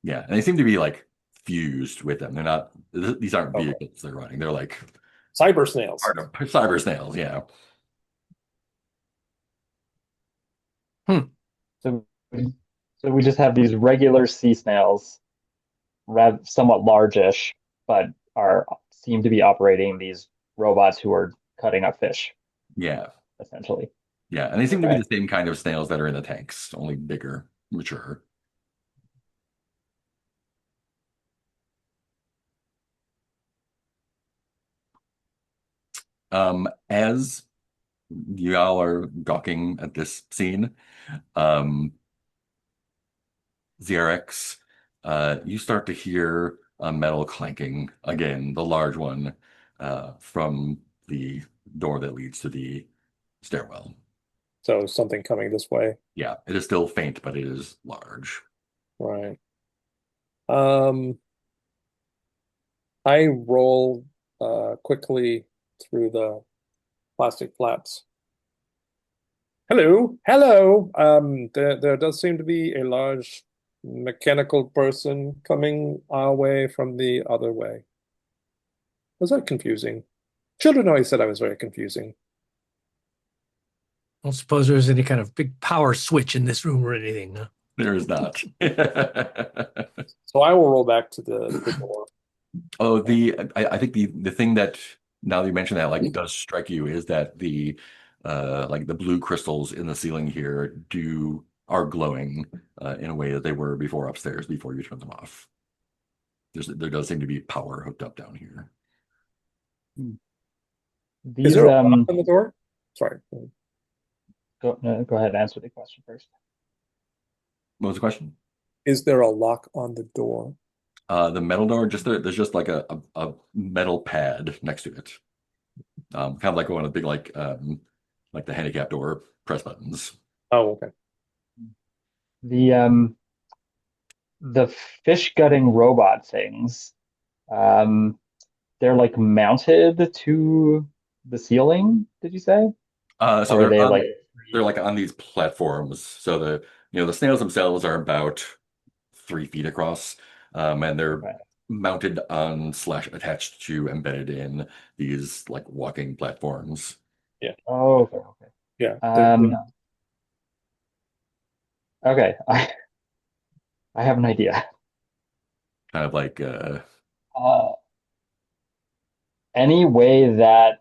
Yeah, and they seem to be like fused with them. They're not; these aren't Okay. vehicles they're running. They're like Cyber snails. part of cyber snails. Yeah. Hmm. So, so we just have these regular sea snails, somewhat largish, but are seem to be operating these robots who are cutting up fish, Yeah. essentially. Yeah, and they seem to be Okay. the same kind of snails that are in the tanks, only bigger, mature. As y'all are gawking at this scene, um, ZRX, you start to hear a metal clanking again, the large one, from the door that leads to the stairwell. So something coming this way. Yeah, it is still faint, but it is large. Right. Um, I roll quickly through the plastic flaps. Hello, hello. There does seem to be a large mechanical person coming our way from the other way. Was that confusing? Children always said I was very confusing. I don't suppose there's any kind of big power switch in this room or anything, huh? There is not. So I will roll back to the door. Oh, I think the thing that now that you mention that like does strike you is that the like the blue crystals in the ceiling here are glowing in a way that they were before upstairs before you turn them off. There does seem to be power hooked up down here. Is These there a lock on the door? Sorry. go no, go ahead and answer the question first. What was the question? Is there a lock on the door? The metal door, there's just like a metal pad next to it. Kind of like one of the big like the handicap door press buttons. Oh, okay. The the fish gutting robot things, um, they're like mounted to the ceiling, did you say? So Or are they like they're like on these platforms. So the snails themselves are about 3 feet across, and they're right. mounted on slash attached to embedded in these like walking platforms. Yeah. Oh, okay, okay. Yeah. Um, okay. I have an idea. Kind of like Uh, any way that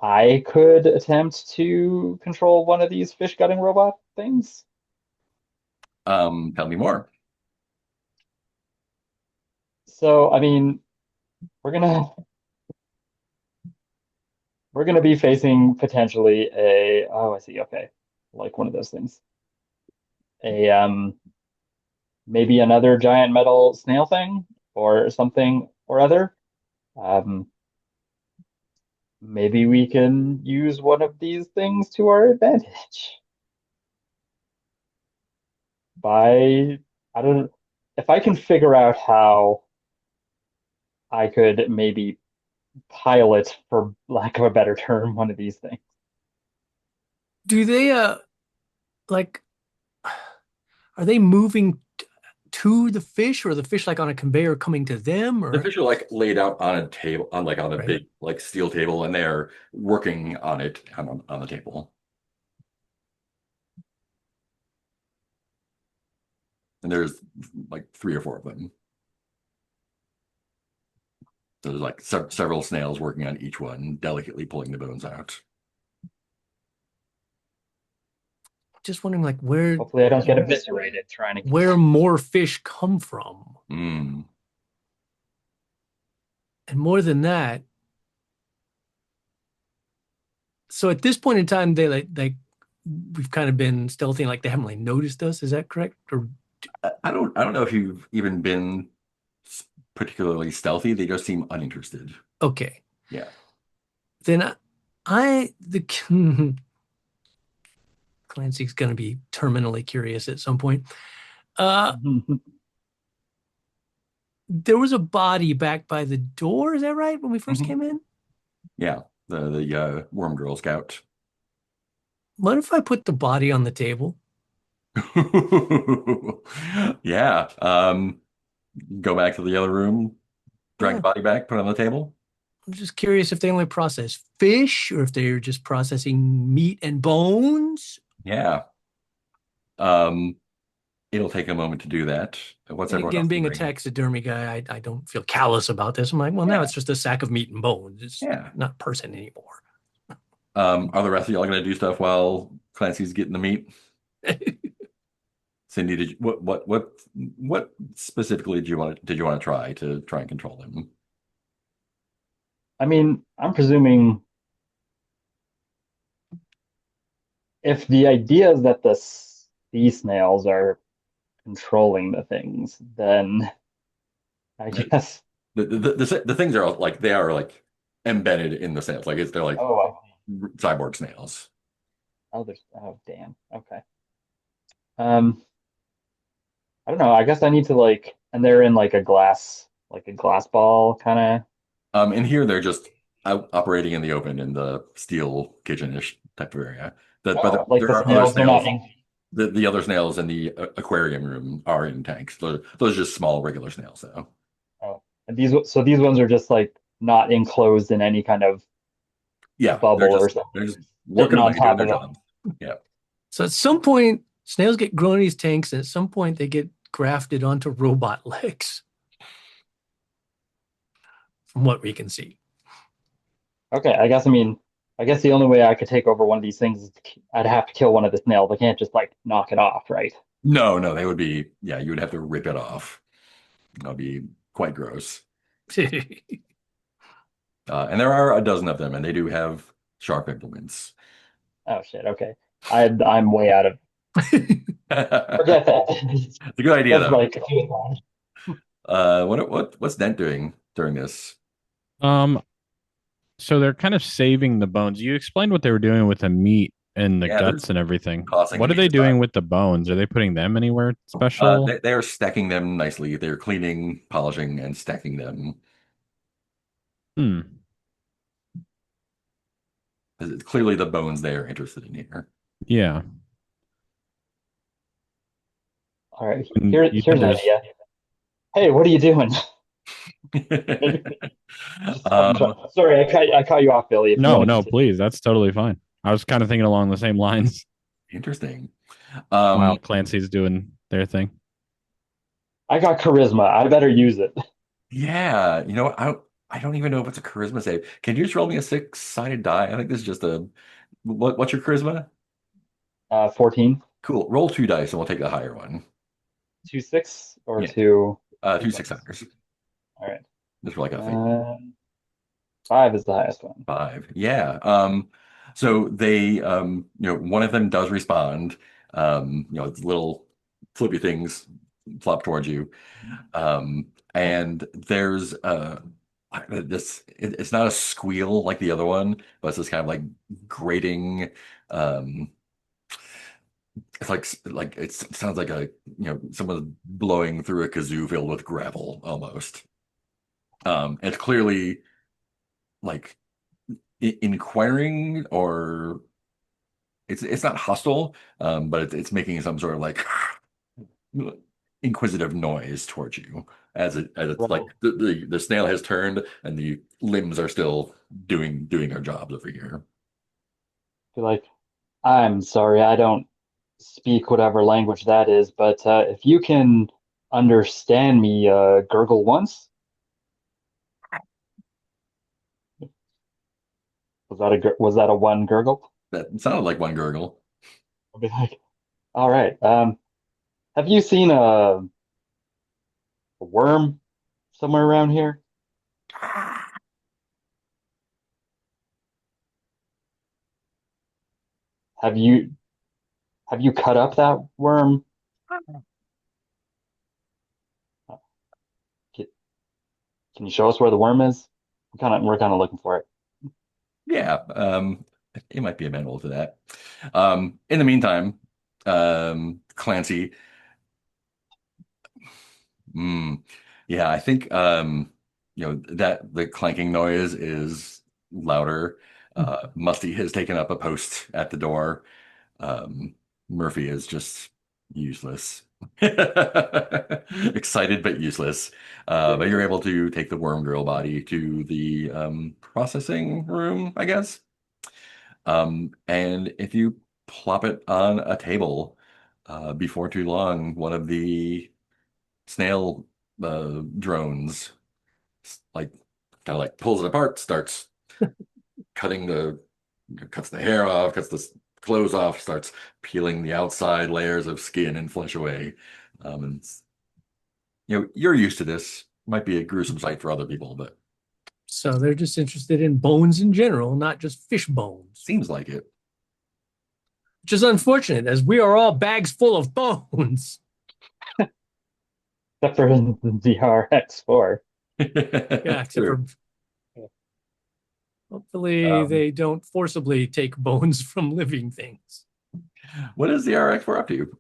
I could attempt to control one of these fish gutting robot things? tell me more. So, I mean, we're gonna we're gonna be facing potentially a oh, I see, okay. Like one of those things. A maybe another giant metal snail thing or something or other. Um, maybe we can use one of these things to our advantage by, I don't, if I can figure out how I could maybe pilot, for lack of a better term, one of these things. Do they like are they moving to the fish or the fish like on a conveyor coming to them The or fish are like laid out on a table, on a right? big like steel table, and they're working on it on the table. And there's like 3 or 4 of them. So there's like several snails working on each one, delicately pulling the bones out. Just wondering like where Hopefully, I don't get eviscerated trying to get. where more fish come from. Mm. And more than that, so at this point in time, they like we've kind of been stealthy, like they haven't like noticed us. Is that correct? Or I don't know if you've even been particularly stealthy. They just seem uninterested. okay, Yeah. then the Clancy's going to be terminally curious at some point. There was a body back by the door. Is that right? When we 1st Mhm. came in? Yeah. The Worm Girl Scout. What if I put the body on the table? Yeah. Go back to the other room, drag Yeah. the body back, put it on the table. I'm just curious if they only process fish or if they're just processing meat and bones. Yeah. Um, it'll take a moment to do that. What's And everyone again, else being a doing? taxidermy guy, I don't feel callous about this. I'm like, well, now Yeah. it's just a sack of meat and bones. It's Yeah. not a person anymore. Are the rest of y'all gonna do stuff while Clancy's getting the meat? Cindy, what specifically did you want to try and control them? I mean, I'm presuming if the idea is that the sea snails are controlling the things, then I The guess. the things are like they are like embedded in the snails. They're like Oh, cyborg snails. there's oh damn. Okay. Um, I don't know. I guess I need to like, and they're in like a glass ball kind of. And here they're just out operating in the open in the steel kitchen-ish type of area. But Oh, like there the are other snails, they're not snails. in. The other snails in the aquarium room are in tanks. Those are just small regular snails, though. Oh, and these ones are just like not enclosed in any kind of Yeah, bubble or they're something, just working sitting on away doing top their of job. them. Yeah. So at some point, snails get grown in these tanks, and at some point they get grafted onto robot legs, from what we can see. Okay, I guess the only way I could take over one of these things is I'd have to kill one of the snails. I can't just like knock it off, right? No, no, they would be, yeah, you would have to rip it off. That would be quite gross. And there are a dozen of them, and they do have sharp implements. Oh shit. Okay, I'm way out of. It's Forget that. a good idea, That's though. like What's Dent doing during this? Um, so they're kind of saving the bones. You explained what they were doing with the meat and the Yeah, they're guts and everything. tossing the What are meat they doing aside. with the bones? Are they putting them anywhere special? They are stacking them nicely. They're cleaning, polishing, and stacking them. Hmm. It's clearly the bones they are interested in here. Yeah. all right. And you Here's said an there's idea. Hey, what are you doing? Just Um, sorry, I caught you off, Billy. If you want no, to no, continue. please. That's totally fine. I was kind of thinking along the same lines interesting. while Um, Clancy's doing their thing. I got charisma. I better use it. yeah, I don't even know if it's a charisma save. Can you just roll me a six-sided die? I think this is just a what's your charisma? 14, Cool. Roll two dice and we'll take the higher one. 2 6 or Yeah. 2 Two 6. six-siders. All right. Just for like a fake 5 is the highest one. five. Yeah. So they one of them does respond. It's little flippy things flop towards you. And there's it's not a squeal like the other one, but it's this kind of like grating. Um, it's like it sounds like someone's blowing through a kazoo filled with gravel almost. It's clearly like inquiring, or it's not hostile, but it's making some sort of like inquisitive noise towards you as it's like Right. the snail has turned and the limbs are still doing their jobs over here. Be like, I'm sorry, I don't speak whatever language that is, but if you can understand me, gurgle once. Was that a one gurgle? That sounded like one gurgle. I'll be like, all right. Have you seen a worm somewhere around here? Have you cut up that worm? Can, can you show us where the worm is? We're kind of looking for it. Yeah, it might be amenable to that. In the meantime, Clancy, mm, yeah, I think that the clanking noise is louder. Musty has taken up a post at the door. Um, Murphy is just useless. Excited but useless. But you're able to take the worm girl body to the processing room, I guess. And if you plop it on a table, before too long, one of the snail drones like kind of like pulls it apart, starts cutting cuts the hair off, cuts the clothes off, starts peeling the outside layers of skin and flesh away. And you're used to this. Might be a gruesome sight for other people, but So they're just interested in bones in general, not just fish bones, seems like it. which is unfortunate as we are all bags full of bones. Except for the RX-4. Yeah, except True. for hopefully Um, they don't forcibly take bones from living things. what is the RX4 up to?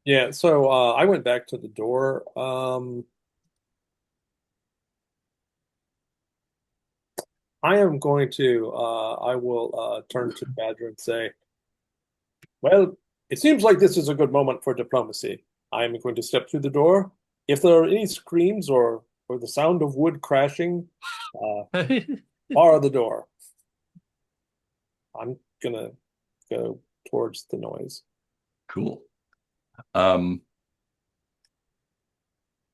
Yeah, so I went back to the door. I will turn to Badger and say, well, It seems like this is a good moment for diplomacy. I am going to step through the door. If there are any screams or the sound of wood crashing, bar the door. I'm gonna go towards the noise. Cool.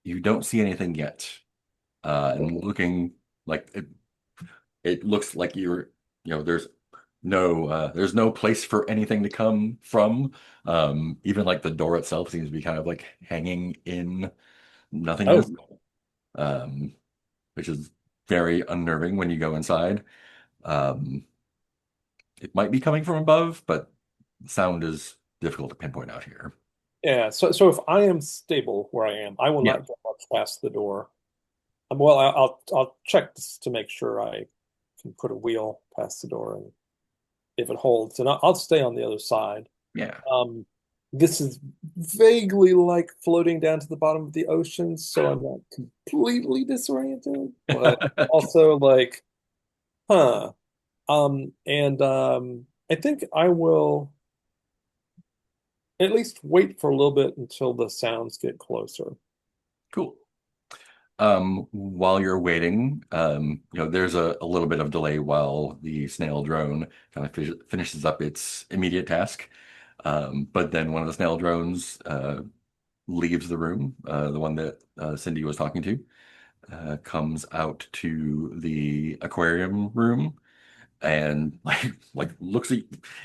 You don't see anything yet. And looking like it looks like there's no place for anything to come from. Even like the door itself seems to be kind of like hanging in nothingness, Oh, um, which is very unnerving when you go inside. Um, it might be coming from above, but sound is difficult to pinpoint out here. yeah. So if I am stable where I am, I will Yeah. not get much past the door. Well, I'll check this to make sure I can put a wheel past the door, and if it holds, and I'll stay on the other side. Yeah. This is vaguely like floating down to the bottom of the ocean, so I'm not completely disoriented, but also like, huh. And I think I will at least wait for a little bit until the sounds get closer. Cool. While you're waiting, there's a little bit of delay while the snail drone kind of finishes up its immediate task. But then one of the snail drones leaves the room, the one that Cindy was talking to, comes out to the aquarium room and like looks at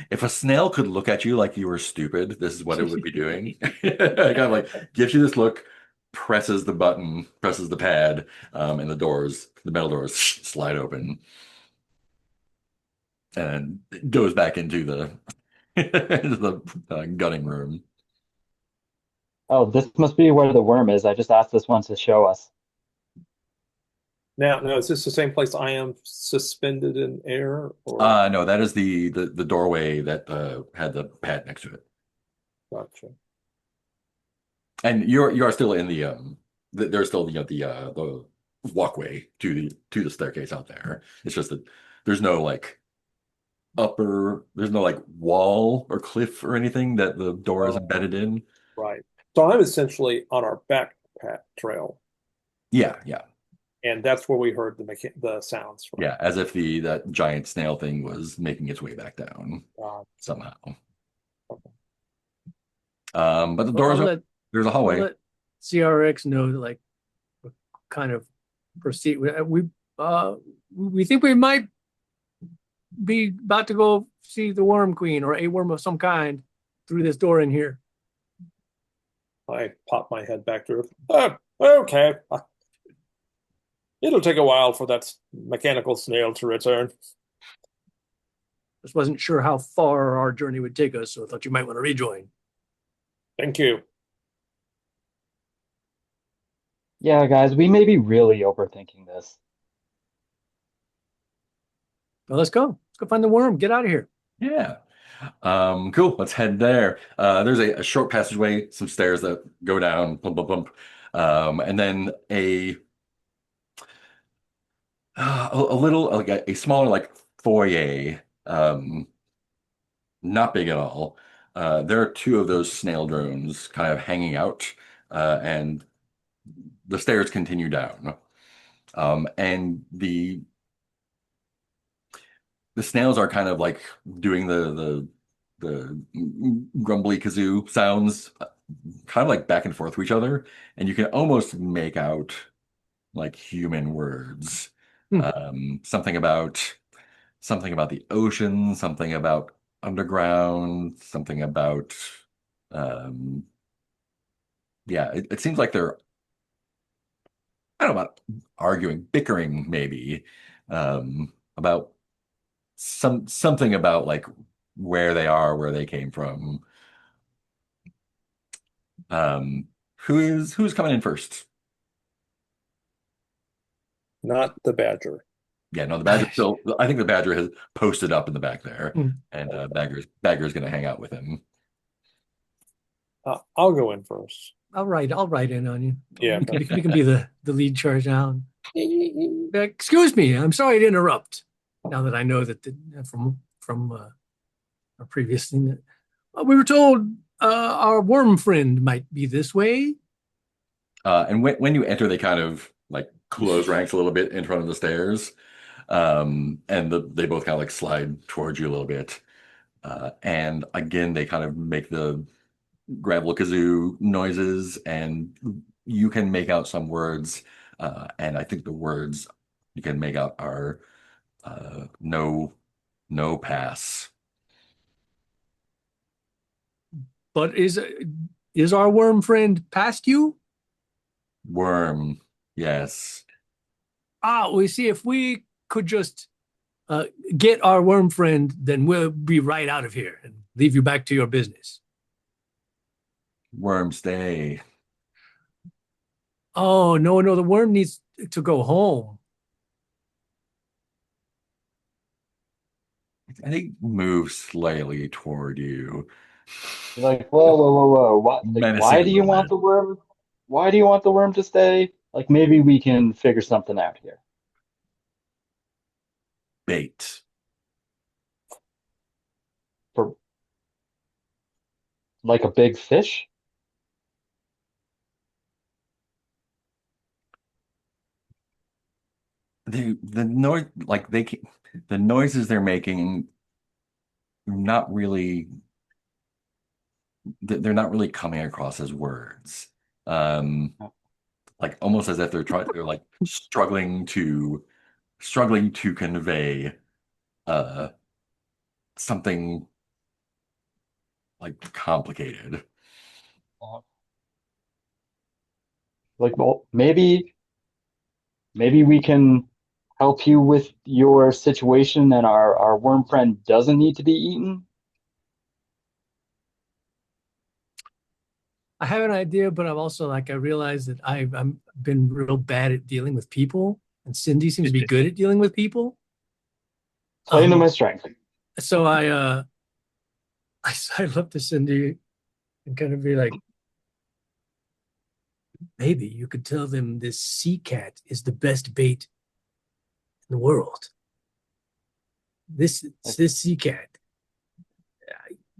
if a snail could look at you like you were stupid, this is what it would be doing. Kind of like gives you this look, presses the button, presses the pad, and the metal doors slide open and goes back into the into the gunning room. Oh, this must be where the worm is. I just asked this one to show us. Now, is this the same place I am suspended in air, or No, that is the doorway that had the pad next to it. gotcha? And you are still in there's still the walkway to the staircase out there. It's just that there's no like there's no like wall or cliff or anything that the door is Oh, embedded in. right. So I'm essentially on our back trail, Yeah, yeah, and that's where we heard the sounds from. yeah. As if that giant snail thing was making its way back down somehow. Okay. But the Well, doors are there's a I'll hallway. let CRX know that, like, what kind of proceed. We think we might be about to go see the Worm Queen or a worm of some kind through this door in here. I pop my head back through. Oh, okay. It'll take a while for that mechanical snail to return. Just wasn't sure how far our journey would take us, so I thought you might want to rejoin. Thank you. Yeah, guys, we may be really overthinking this. Well, let's go. Let's go find the worm. Get out of here. Yeah. Cool. Let's head there. There's a short passageway, some stairs that go down, bump, bump, bump. And then a little like a smaller like foyer, not big at all. There are two of those snail drones kind of hanging out, and the stairs continue down. And the snails are kind of like doing the grumbly kazoo sounds, kind of like back and forth to each other, and you can almost make out like human words. Hmm. Something about the ocean, something about underground, something about um yeah, it seems like they're I don't know about arguing, bickering maybe, about something about like where they are, where they came from. Who's coming in first? Not the badger. Yeah, no, the Badger still. I think the Badger has posted up in the back there, Hmm. and Bagger's gonna hang out with him. I'll go in first. I'll write in on you. Yeah. We can be the lead charge now. Excuse me. I'm sorry to interrupt. Now that I know that from our previous thing that we were told our worm friend might be this way. And when you enter, they kind of like close ranks a little bit in front of the stairs. And they both kind of like slide towards you a little bit. And again, they kind of make the gravel kazoo noises, and you can make out some words. And I think the words you can make out are no, no pass. But is our worm friend past you? Worm, yes. Ah, we see if we could just uh, get our worm friend, then we'll be right out of here and leave you back to your business. Worm, stay. Oh, no, no, the worm needs to go home. I think move slightly toward you. You're like, whoa, whoa, whoa, whoa. What? Like, Menacing why a do you little want bit. the worm? Why do you want the worm to stay? Like, maybe we can figure something out here. Bait. For like a big fish? The noise, like the noises they're making, not really, they're not really coming across as words. Um, like almost as if they're like struggling to convey uh something like complicated. Uh, Like, well, maybe we can help you with your situation and our worm friend doesn't need to be eaten. I have an idea, but I'm also like, I realize that I'm been real bad at dealing with people, and Cindy seems to be good at dealing with people. Play into my Um, strength. so I look to Cindy and kind of be like, maybe you could tell them this sea cat is the best bait in the world. This Like, this sea cat,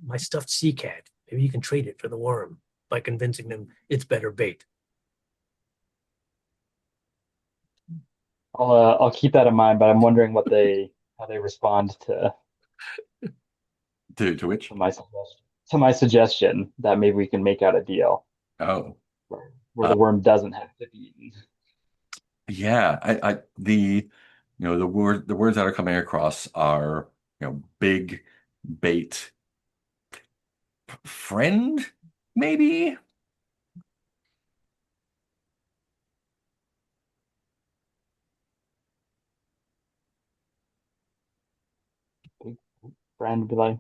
my stuffed sea cat. Maybe you can trade it for the worm by convincing them it's better bait. I'll keep that in mind, but I'm wondering how they respond To which, to my suggestion that maybe we can make out a deal oh, where uh, the worm doesn't have to be eaten. yeah, the words that are coming across are, big bait friend, maybe. Brian would be like,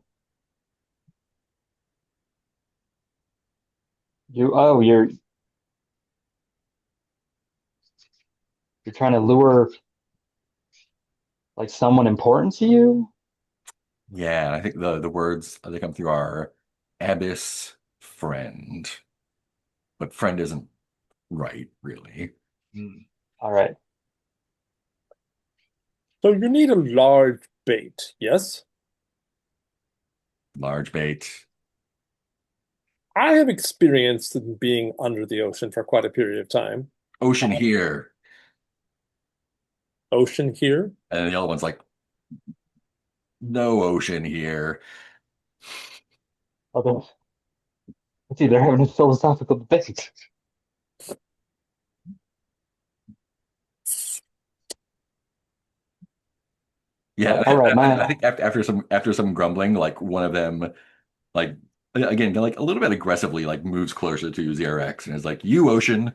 you're trying to lure like someone important to you? Yeah, and I think the words that come through are abyss friend, but friend isn't right, really. Hmm. All right. So you need a large bait, yes? Large bait. I have experience in being under the ocean for quite a period of time. Ocean here. Ocean here. And the other one's like, no ocean here. Although let's see, they're having a philosophical debate. Yeah, All right, I think after some grumbling, like one of them, like again, like a little bit aggressively, like moves closer to ZRX and is like, "You ocean?"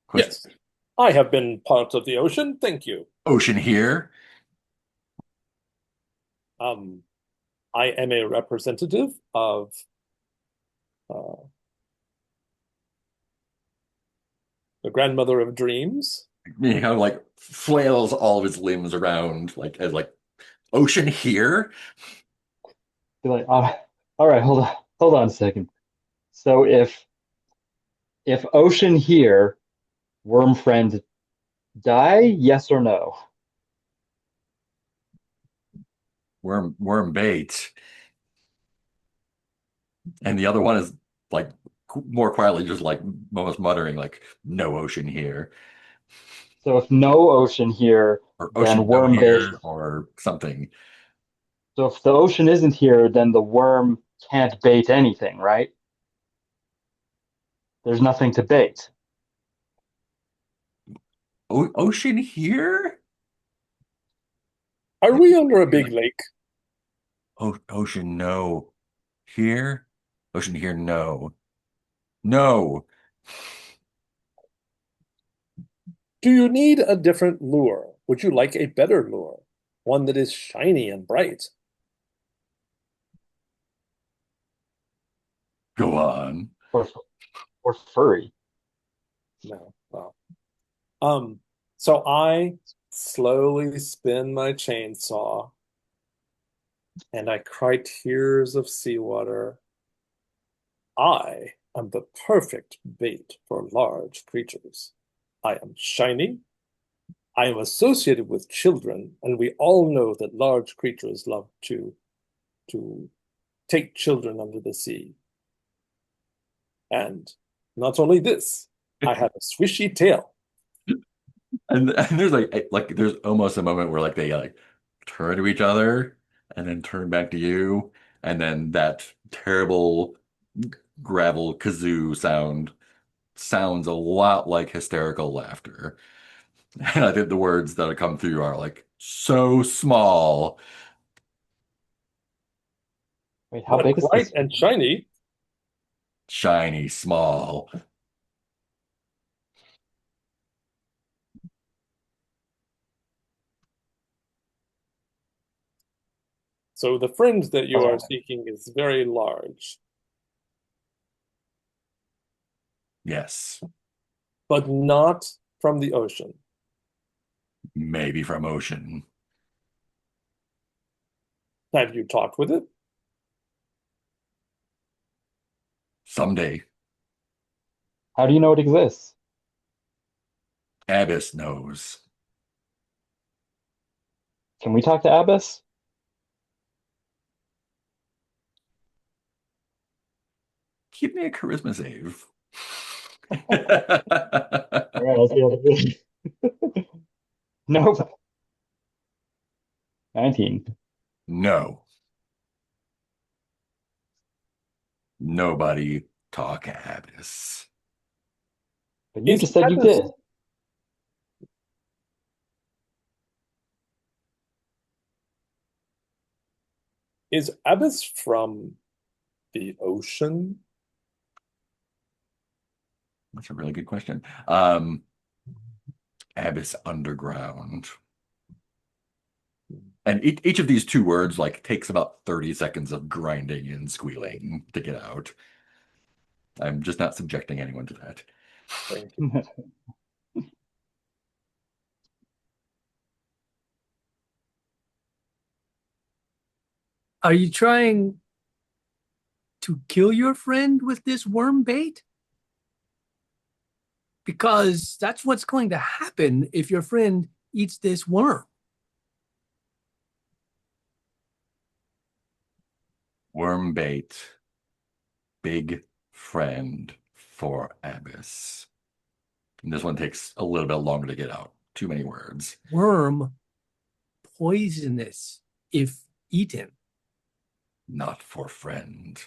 Question. Yes. I have been part of the ocean. Thank you. Ocean here. Um, I am a representative of uh, the grandmother of dreams. He kind of like flails all of his limbs around, like as like ocean here. Be like, all right, hold on a second. So if ocean here, worm friend die, yes or no? Worm bait. And the other one is like more quietly, just like almost muttering, like, no ocean here, So if no ocean here, or then ocean no worm bait. here, or something. So if the ocean isn't here, then the worm can't bait anything, right? There's nothing to bait. O ocean here? Are we under a big lake? O ocean no. Here? Ocean here, no. No. Do you need a different lure? Would you like a better lure? One that is shiny and bright? Go on. Or or furry. No. Well, so I slowly spin my chainsaw and I cry tears of seawater. I am the perfect bait for large creatures. I am shiny. I am associated with children, and we all know that large creatures love to take children under the sea. And not only this, I have a swishy tail. And there's like there's almost a moment where like they like turn to each other and then turn back to you, and then that terrible gravel kazoo sounds a lot like hysterical laughter. And I think the words that come through are like so small. Wait, how But big is bright this? and shiny. Shiny, small. So the friend that you are Oh, seeking is very large, Yes, but not from the ocean. maybe from ocean. Have you talked with it? Someday, how do you know it exists? Abyss knows. Can we talk to Abyss? Give me a charisma save. All right, let's see. Nope. 19. No, nobody talk Abyss. But you Is just said you Abyss did. is Abyss from the ocean? That's a really good question. Abyss underground. And each of these two words like takes about 30 seconds of grinding and squealing to get out. I'm just not subjecting anyone to that. Thank you. Are you trying to kill your friend with this worm bait? Because that's what's going to happen if your friend eats this worm. Worm bait, big friend for Abyss. And this one takes a little bit longer to get out. Too many words. Worm poisonous if eaten. Not for friend.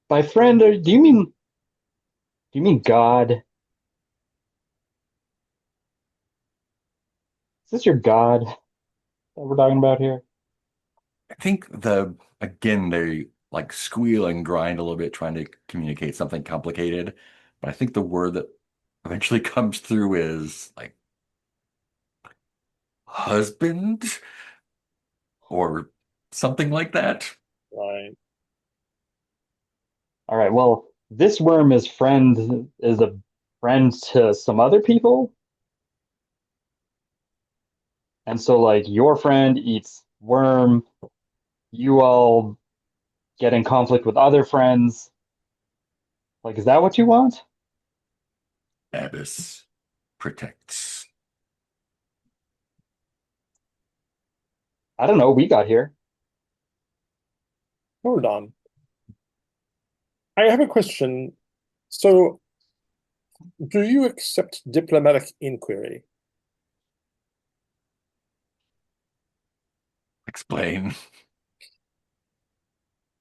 By friend, do you mean God? Is this your God that we're talking about here? I think again, they like squeal and grind a little bit trying to communicate something complicated. But I think the word that eventually comes through is like husband or something like that. Right. All right, well, this worm is a friend to some other people. And so like your friend eats worm, you all get in conflict with other friends. Like, is that what you want? Abyss protects. I don't know. We got here. Hold on. I have a question. So, do you accept diplomatic inquiry? Explain.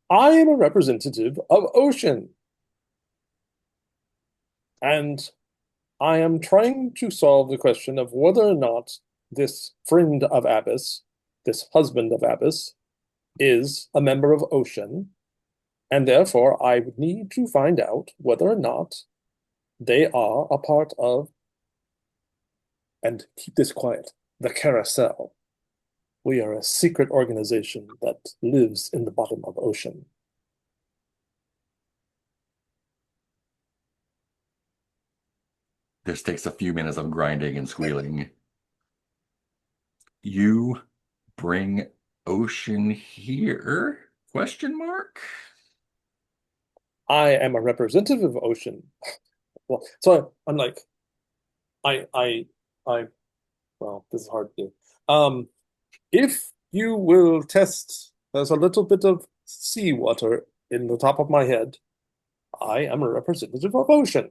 I am a representative of Ocean, and I am trying to solve the question of whether or not this friend of Abyss, this husband of Abyss, is a member of Ocean, and therefore I would need to find out whether or not they are a part of, and keep this quiet, the Carousel. We are a secret organization that lives in the bottom of Ocean. This takes a few minutes of grinding and squealing. You bring Ocean here? Question mark? I am a representative of Ocean. Well, so I'm like, I, I, I, well, this is hard to do. If you will test, there's a little bit of seawater in the top of my head. I am a representative of Ocean.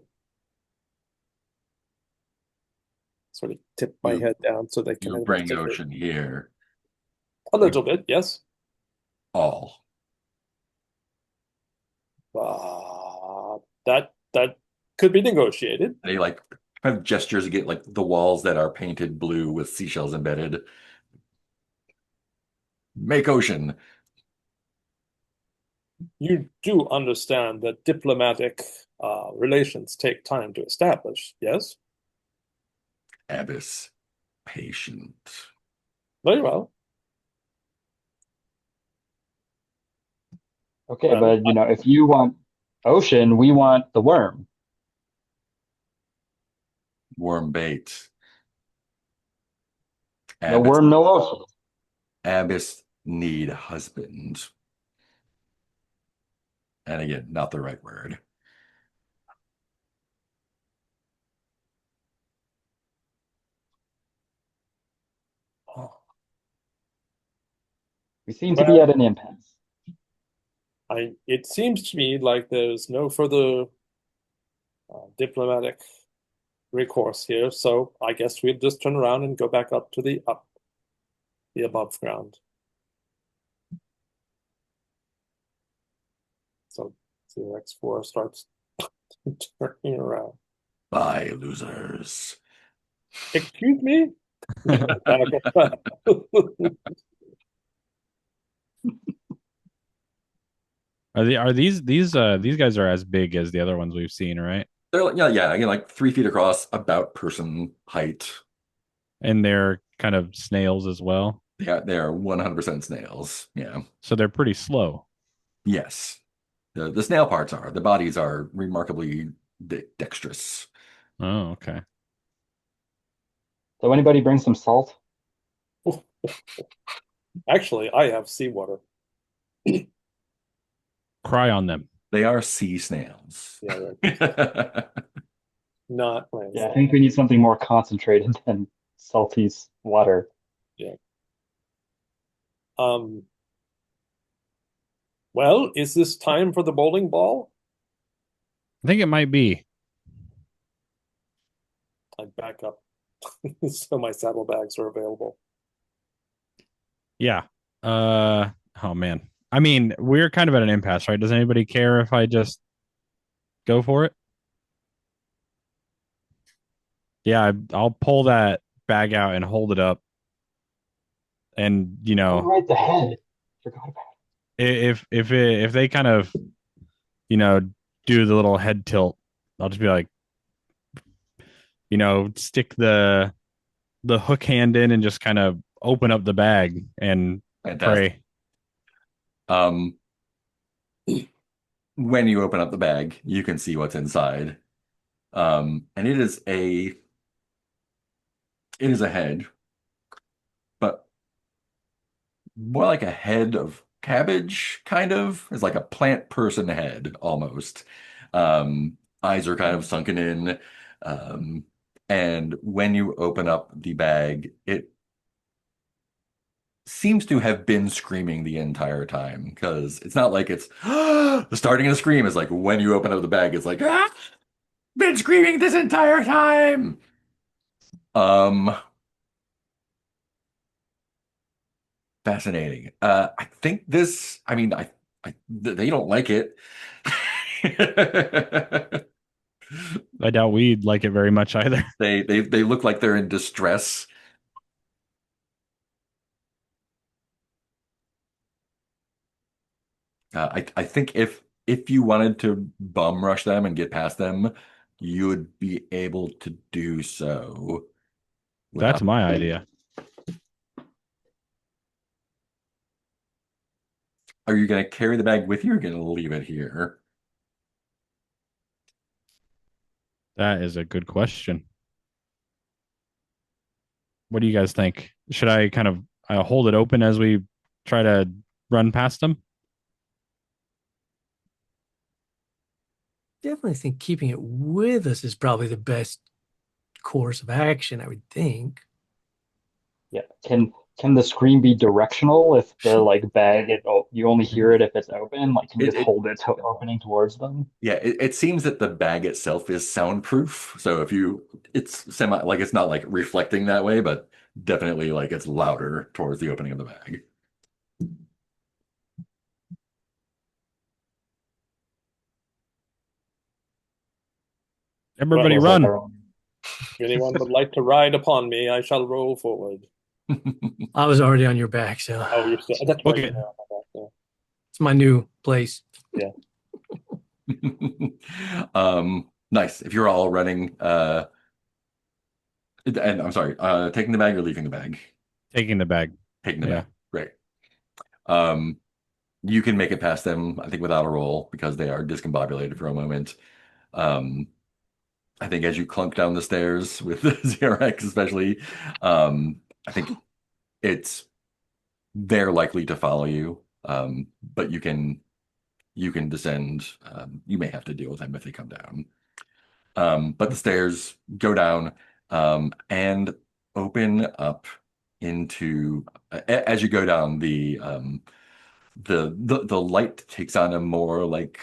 Sort of tip my You head down so they can you bring investigate. Ocean here. A little bit, yes. All. That could be negotiated. They like kind of gestures to get like the walls that are painted blue with seashells embedded. Make Ocean. You do understand that diplomatic relations take time to establish, yes? Abyss. Patient. Very well. Okay, Well, but if you want ocean, we want the worm. Worm bait. No Abyss. worm, no ocean. Abyss need husband. And again, not the right word. We seem to be at an impasse. it seems to me like there's no further diplomatic recourse here, so I guess we'll just turn around and go back up to the above ground. So CX4 starts turning around. Bye, losers. Excuse me? Are these guys are as big as the other ones we've seen, right? They're like, yeah, again, like 3 feet across, about person height. And they're kind of snails as well. Yeah, they are 100% snails. Yeah. So they're pretty slow. Yes. The snail parts are. The bodies are remarkably dexterous. Oh, okay. So anybody bring some salt? Actually, I have seawater. Cry on them. They are sea snails. Yeah, right. Not land. Yeah, I think we need something more concentrated than salty water. Yeah. Well, is this time for the bowling ball? I think it might be. I back up so my saddlebags are available. Yeah. Oh man. I mean, we're kind of at an impasse, right? Does anybody care if I just go for it? Yeah, I'll pull that bag out and hold it up. And Oh, right, the head. Forgot about if they kind of you know do the little head tilt, I'll just be like, stick the hook hand in and just kind of open up the bag and Fantastic. pray. When you open up the bag, you can see what's inside. And it is a head, but more like a head of cabbage, kind of. It's like a plant person head almost. Eyes are kind of sunken in. Um, and when you open up the bag, seems to have been screaming the entire time because it's not like it's the starting of the scream is like when you open up the bag, it's like been screaming this entire time. Um, Fascinating. I think this. I mean, they don't like it. I doubt we'd like it very much either. They look like they're in distress. I think if you wanted to bum rush them and get past them, you would be able to do so That's without. my idea. Are you going to carry the bag with you or going to leave it here? That is a good question. What do you guys think? Should I kind of hold it open as we try to run past them? Definitely think keeping it with us is probably the best course of action, I would think. Yeah. Can the screen be directional if the like bag you only hear it if it's open? Like can you It, just it hold it to opening towards them? yeah, it seems that the bag itself is soundproof. So if you, it's semi like it's not like reflecting that way, but definitely like it's louder towards the opening of the bag. Everybody Feels like run. our own. If anyone would like to ride upon me, I shall roll forward. I was already on your back, so Oh, you're still. That's right. Okay. it's my new place. Yeah. Nice. If you're all running, and I'm sorry, taking the bag or leaving the bag? Taking the bag. Taking the Yeah. bag. Great. Um, you can make it past them, I think, without a roll because they are discombobulated for a moment. Um, I think as you clunk down the stairs with the ZRX, especially, I think it's they're likely to follow you. But you can descend. You may have to deal with them if they come down. But the stairs go down and open up into as you go down the light takes on a more like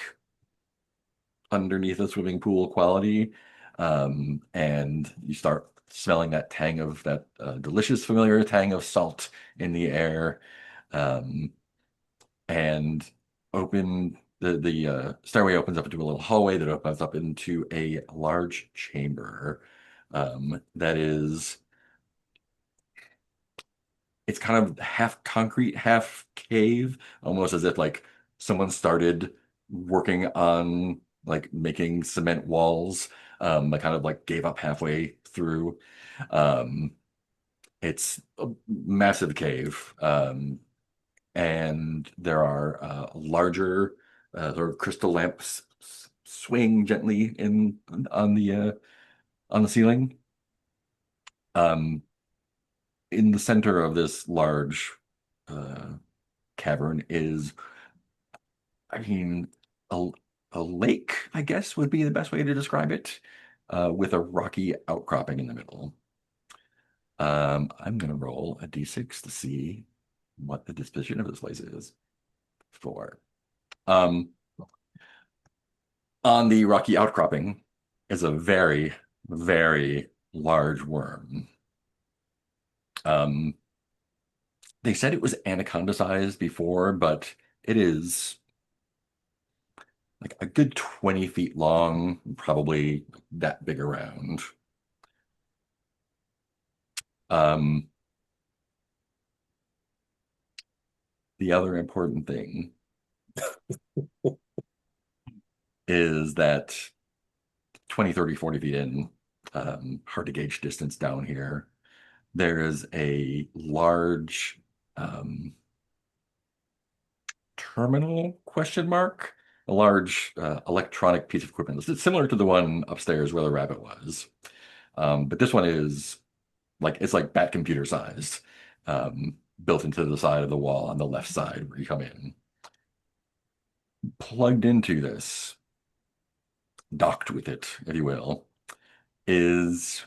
underneath a swimming pool quality, and you start smelling that tang of that delicious familiar tang of salt in the air, um, and open the stairway opens up into a little hallway that opens up into a large chamber that is it's kind of half concrete, half cave, almost as if like someone started working on like making cement walls, but kind of like gave up halfway through. Um, it's a massive cave, and there are larger sort of crystal lamps swing gently in on the ceiling. Um, in the center of this large uh, cavern is, I mean, a, a lake, I guess would be the best way to describe it, with a rocky outcropping in the middle. I'm going to roll a d6 to see what the disposition of this place is for. Um, on the rocky outcropping is a very, very large worm. Um, they said it was anaconda sized before, but it is like a good 20 feet long, probably that big around. Um, the other important thing is that 20, 30, 40 feet in, hard to gauge distance down here, there is a large terminal question mark, a large electronic piece of equipment. It's similar to the one upstairs where the rabbit was. But this one is like it's like bat computer sized, built into the side of the wall on the left side where you come in. Plugged into this, docked with it, if you will, is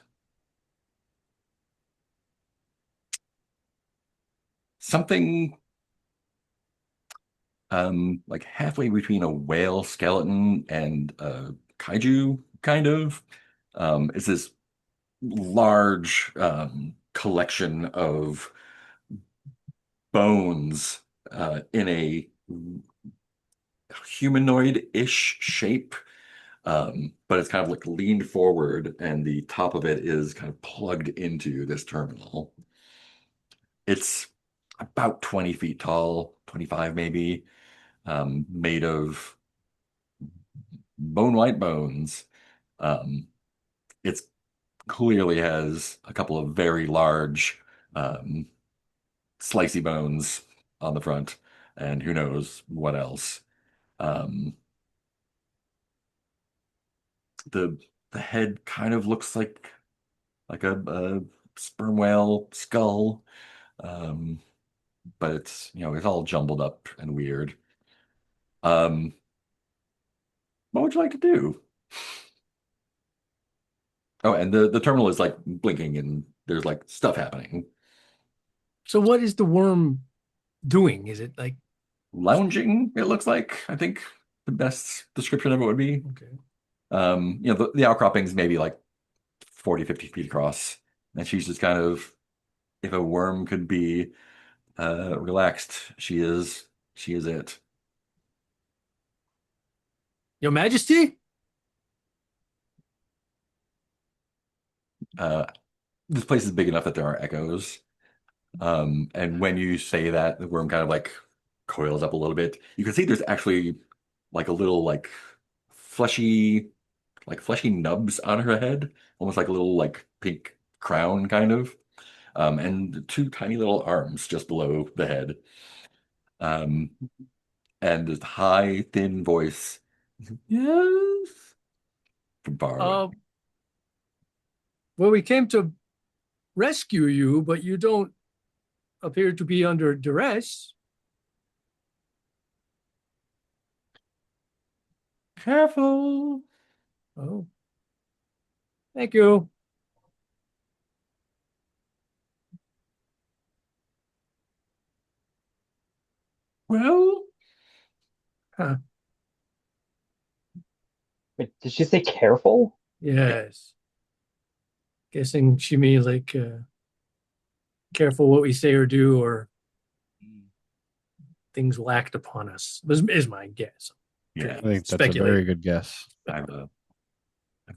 something like halfway between a whale skeleton and a kaiju, kind of. It's this large collection of bones in a humanoid-ish shape. But it's kind of like leaned forward, and the top of it is kind of plugged into this terminal. It's about 20 feet tall, 25 maybe, made of bone white bones. Um, it's clearly has a couple of very large um, slicey bones on the front, and who knows what else. Um, the the head kind of looks like a sperm whale skull, um, but it's it's all jumbled up and weird. Um, what would you like to do? Oh, and the terminal is like blinking and there's like stuff happening. So what is the worm doing? Is it like Lounging, it looks like. I think the best description of it would be. okay? The outcroppings maybe like 40, 50 feet across. And she's just kind of, if a worm could be relaxed, she is it. Your Majesty? Uh, this place is big enough that there are echoes. And when you say that, the worm kind of like coils up a little bit. You can see there's actually like a little fleshy, fleshy nubs on her head, almost like a little like pink crown kind of. And two tiny little arms just below the head. Um, and this high, thin voice, yes, from far away. Uh, well, we came to rescue you, but you don't appear to be under duress. Careful. Oh, thank you. Well, Huh. Wait, did she say careful? Yes. Guessing she means like careful what we say or do, or things will act upon us. Is my guess. yeah, I think that's a Speculate. very good guess. I have a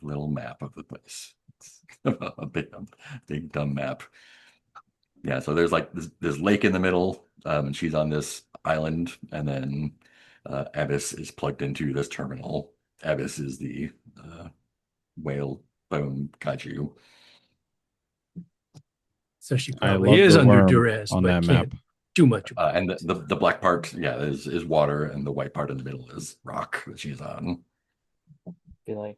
little map of the place. It's a big dumb map. Yeah, so there's like this lake in the middle, and she's on this island, and then Abyss is plugged into this terminal. Abyss is the uh, whale bone kaiju. So she I probably love is the under worm duress, on but that can't map. do much. And the black part, yeah, is water, and the white part in the middle is rock that she's on. Be like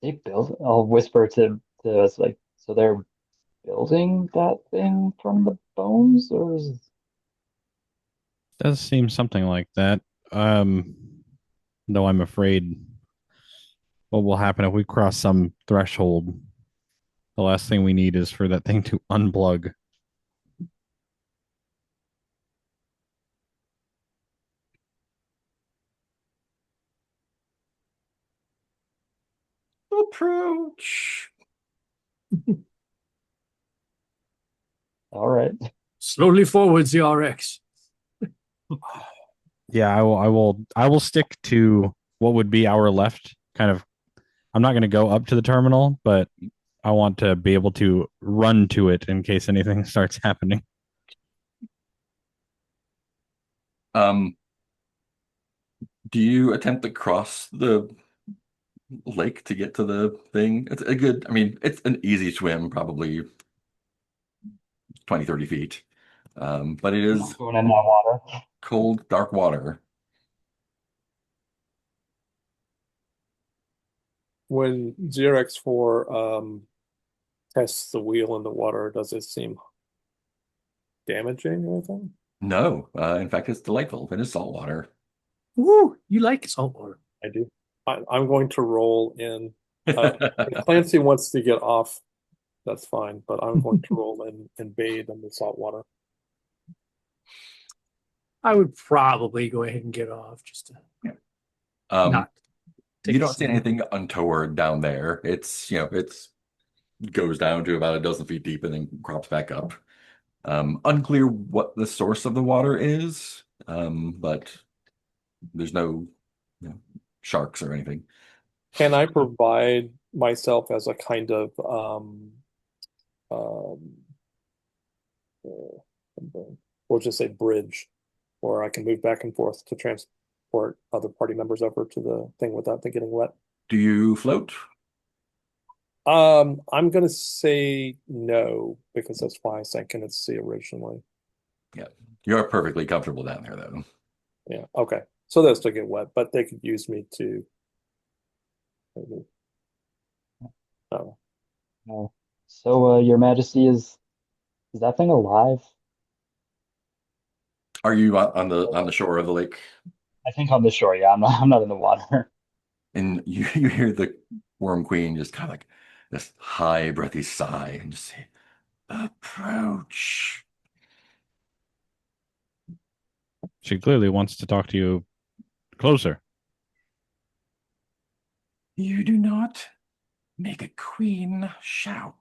they build. I'll whisper to us like, so they're building that thing from the bones, or is Does seem something like that. Um, though I'm afraid what will happen if we cross some threshold. The last thing we need is for that thing to unplug. Approach. all right? Slowly forwards the RX. Yeah, I will stick to what would be our left kind of. I'm not going to go up to the terminal, but I want to be able to run to it in case anything starts happening. Um, do you attempt to cross the lake to get to the thing? It's a good, I mean, it's an easy swim, probably 20, 30 feet. But it I'm is not going in that water. cold, dark water. When ZRX4 tests the wheel in the water, does it seem damaging or anything? No, in fact, it's delightful. It is salt water. Woo! You like salt water. I do. I'm going to roll in. Clancy wants to get off that's fine. But I'm going to roll in and bathe in the salt water. I would probably go ahead and get off just to Um, not you take a don't see swim. anything untoward down there. It's goes down to about a dozen feet deep and then crops back up. Unclear what the source of the water is, but there's no, you know, sharks or anything. Can I provide myself as a kind of um, we'll just say bridge, where I can move back and forth to transport other party members over to the thing without them getting wet? Do you float? I'm gonna say no because that's why I sank into the sea originally. Yeah, you're perfectly comfortable down there though. Yeah, okay. So they'll still get wet, but they could use me to maybe. Oh, No. So, Your Majesty, is that thing alive? Are you on the shore of the lake? I think on the shore. Yeah, I'm not in the water. And you hear the Worm Queen just kind of like this high, breathy sigh and just say, "Approach." She clearly wants to talk to you closer. You do not make a queen shout.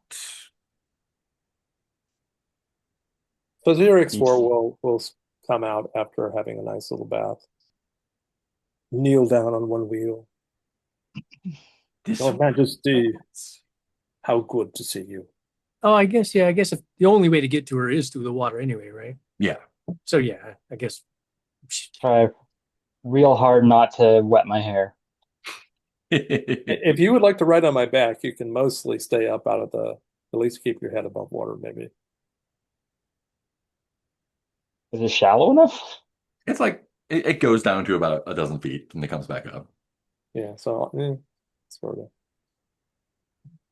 so Xerix 4 He's will come out after having a nice little bath. Kneel down on one wheel. This Your Majesty, how good to see you. Oh, I guess, yeah, I guess if the only way to get to her is through the water anyway, right? Yeah. So yeah, I guess try real hard not to wet my hair. If you would like to ride on my back, you can mostly stay up out of at least keep your head above water, maybe. Is it shallow enough? It's like it goes down to about a dozen feet and it comes back up. Yeah, so sort of.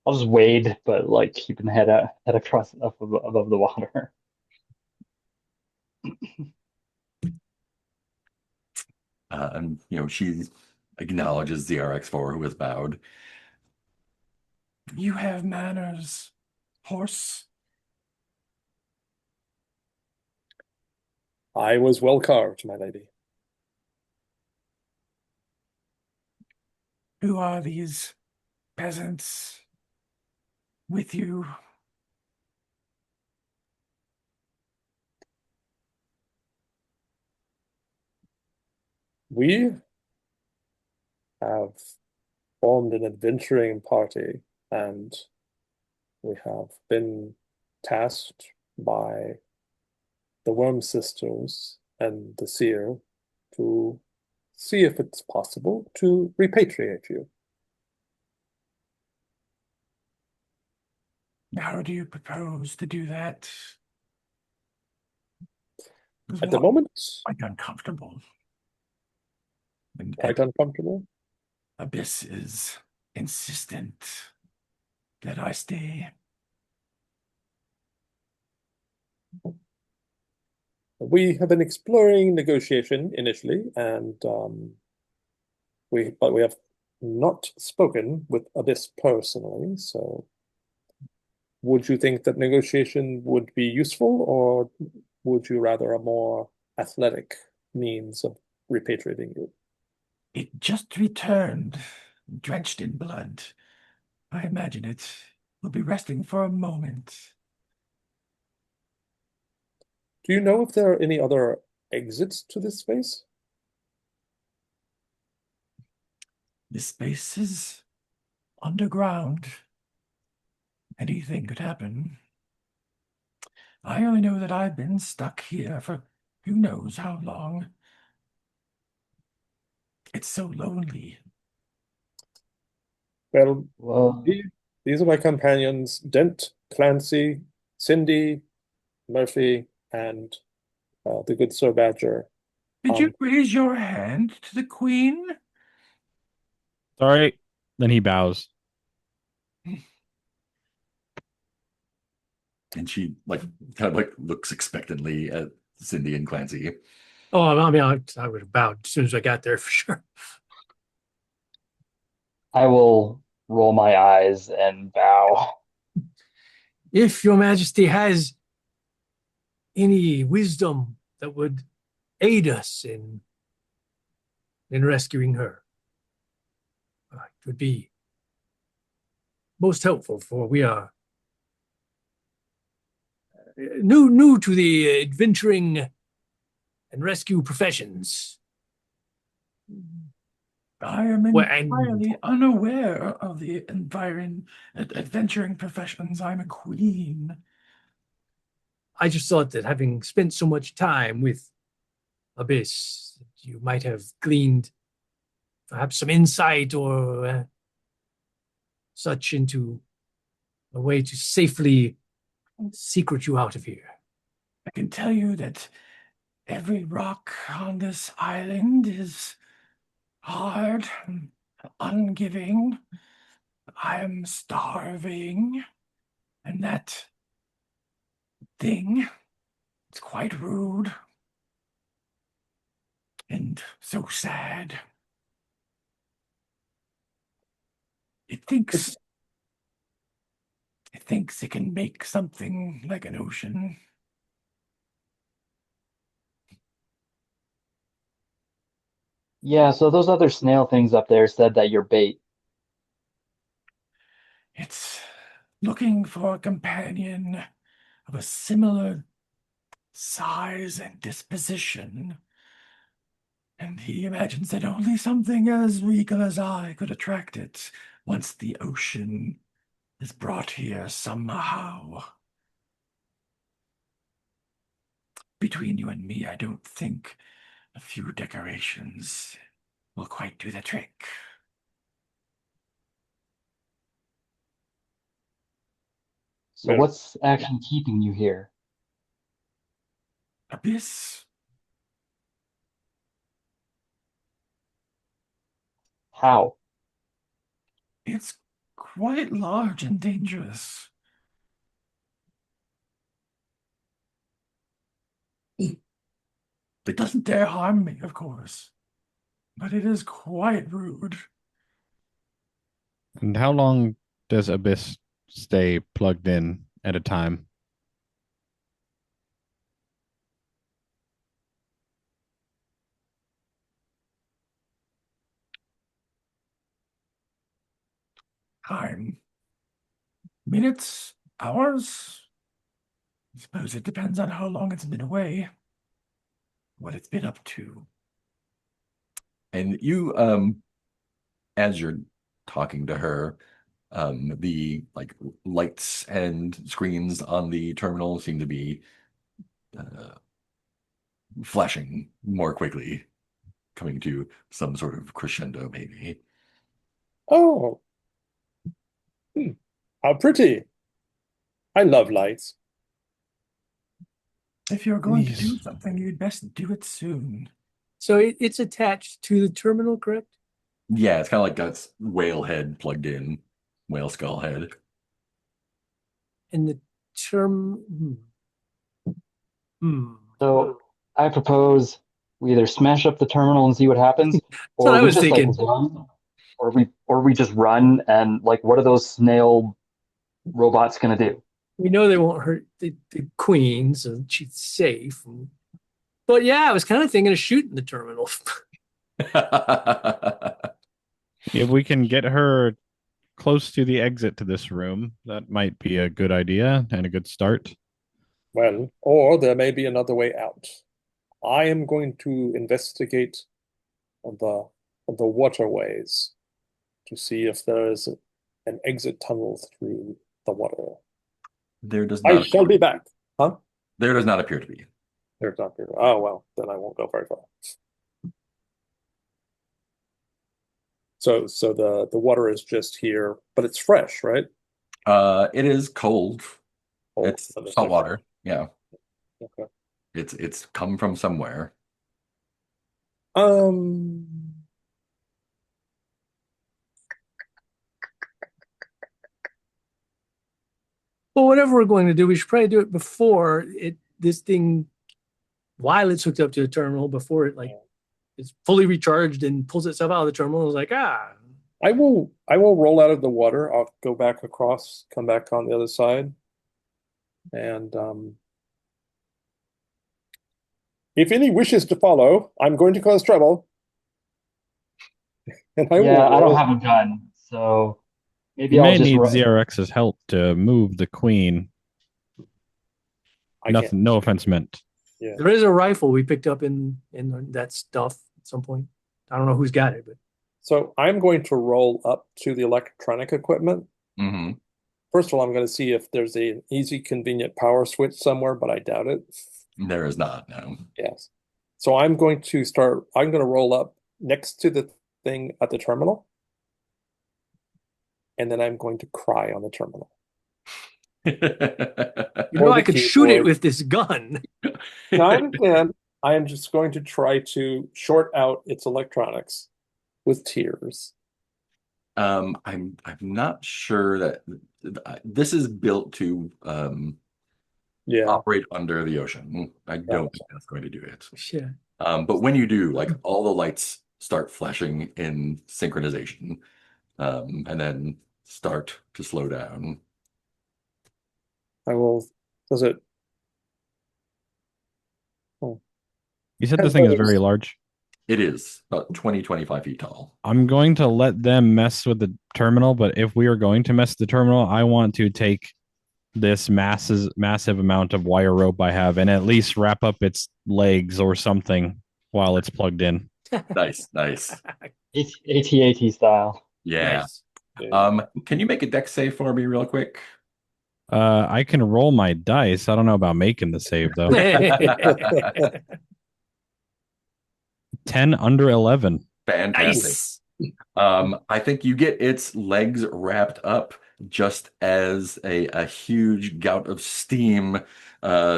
I'll just wade, but like keeping the head across up above the water. And she acknowledges the RX-4 who has bowed. You have manners, horse. I was well carved, my lady. Who are these peasants with you? We have formed an adventuring party, and we have been tasked by the Worm Sisters and the Seer to see if it's possible to repatriate you. How do you propose to do that? At the moment, Quite uncomfortable. And quite uncomfortable. Abyss is insistent that I stay. We have been exploring negotiation initially, and but we have not spoken with Abyss personally. So, would you think that negotiation would be useful, or would you rather a more athletic means of repatriating you? It just returned, drenched in blood. I imagine it will be resting for a moment. Do you know if there are any other exits to this space? This space is underground. Anything could happen. I only know that I've been stuck here for who knows how long. It's so lonely. Well, Well, these are my companions, Dent, Clancy, Cindy, Murphy, and the good Sir Badger. Did you raise your hand to the Queen? Sorry. Then he bows. And she kind of looks expectantly at Cindy and Clancy. oh, I mean, I would have bowed as soon as I got there for sure. I will roll my eyes and bow. If your majesty has any wisdom that would aid us in rescuing her, it would be most helpful, for we are new to the adventuring and rescue professions. I am Well, and entirely unaware of the adventuring professions. I'm a queen. I just thought that having spent so much time with Abyss, you might have gleaned perhaps some insight or such into a way to safely secret you out of here. I can tell you that every rock on this island is hard and ungiving. I am starving, and that thing, it's quite rude and so sad. It thinks it can make something like an ocean. Yeah, so those other snail things up there said that you're bait. It's looking for a companion of a similar size and disposition. And he imagines that only something as regal as I could attract it once the ocean is brought here somehow. Between you and me, I don't think a few decorations will quite do the trick. So Yeah. what's actually keeping you here? Abyss, How? it's quite large and dangerous. It doesn't dare harm me, of course, but it is quite rude. And how long does Abyss stay plugged in at a time? Time. Minutes? Hours? I suppose it depends on how long it's been away, what it's been up to. And you, as you're talking to her, the like lights and screens on the terminal seem to be uh, flashing more quickly, coming to some sort of crescendo, maybe. Oh, how pretty. I love lights. If you're going to do Yes. something, you'd best do it soon. So it's attached to the terminal, correct? Yeah, it's kind of like got its whale head plugged in, whale skull head. And the term. Hmm. So I propose we either smash up the terminal and see what happens, what or I we was just like thinking. run, or we just run and like what are those snail robots gonna do? We know they won't hurt the queen, so she's safe. But yeah, I was kind of thinking of shooting the terminal. If we can get her close to the exit to this room, that might be a good idea and a good start. Well, or there may be another way out. I am going to investigate the waterways to see if there is an exit tunnel through the water. There does I not shall be back. Huh? there does not appear to be. There's not here. Oh well, then I won't go very far. So the water is just here, but it's fresh, right? It is cold. Oh, It's understood. salt water. Yeah. Okay. It's come from somewhere. Um, Well, whatever we're going to do, we should probably do it before this thing, while it's hooked up to the terminal, before it like is fully recharged and pulls itself out of the terminal. It's like, I will roll out of the water. I'll go back across, come back on the other side. And if any wishes to follow, I'm going to cause trouble, and I Yeah, will I don't roll. have a gun, so You maybe I'll may just need roll. ZRX's help to move the queen. I can't. Nothing, no offense meant. Yeah. There is a rifle we picked up in that stuff at some point. I don't know who's got it, but So I'm going to roll up to the electronic equipment. Hmm. First of all, I'm going to see if there's an easy, convenient power switch somewhere, but I doubt it. There is not, no. Yes. So I'm going to roll up next to the thing at the terminal, and then I'm going to cry on the terminal. you Or know I the could shoot it keyboard. with this gun. Now, I understand. I am just going to try to short out its electronics with tears. I'm not sure that this is built to Yeah. operate under the ocean. I don't think that's going to do it. Shit. But when you do, like all the lights start flashing in synchronization, and then start to slow down. I will. Does it? Oh, You said the thing is very Headphones. large. It is about 20, 25 feet tall. I'm going to let them mess with the terminal, but if we are going to mess with the terminal, I want to take this massive amount of wire rope I have and at least wrap up its legs or something while it's plugged in. Nice, nice. AT-AT style. Yeah. Nice. Can you make a deck save for me real quick? I can roll my dice. I don't know about making the save though. 10 under 11. Fantastic. Nice. I think you get its legs wrapped up just as a huge gout of steam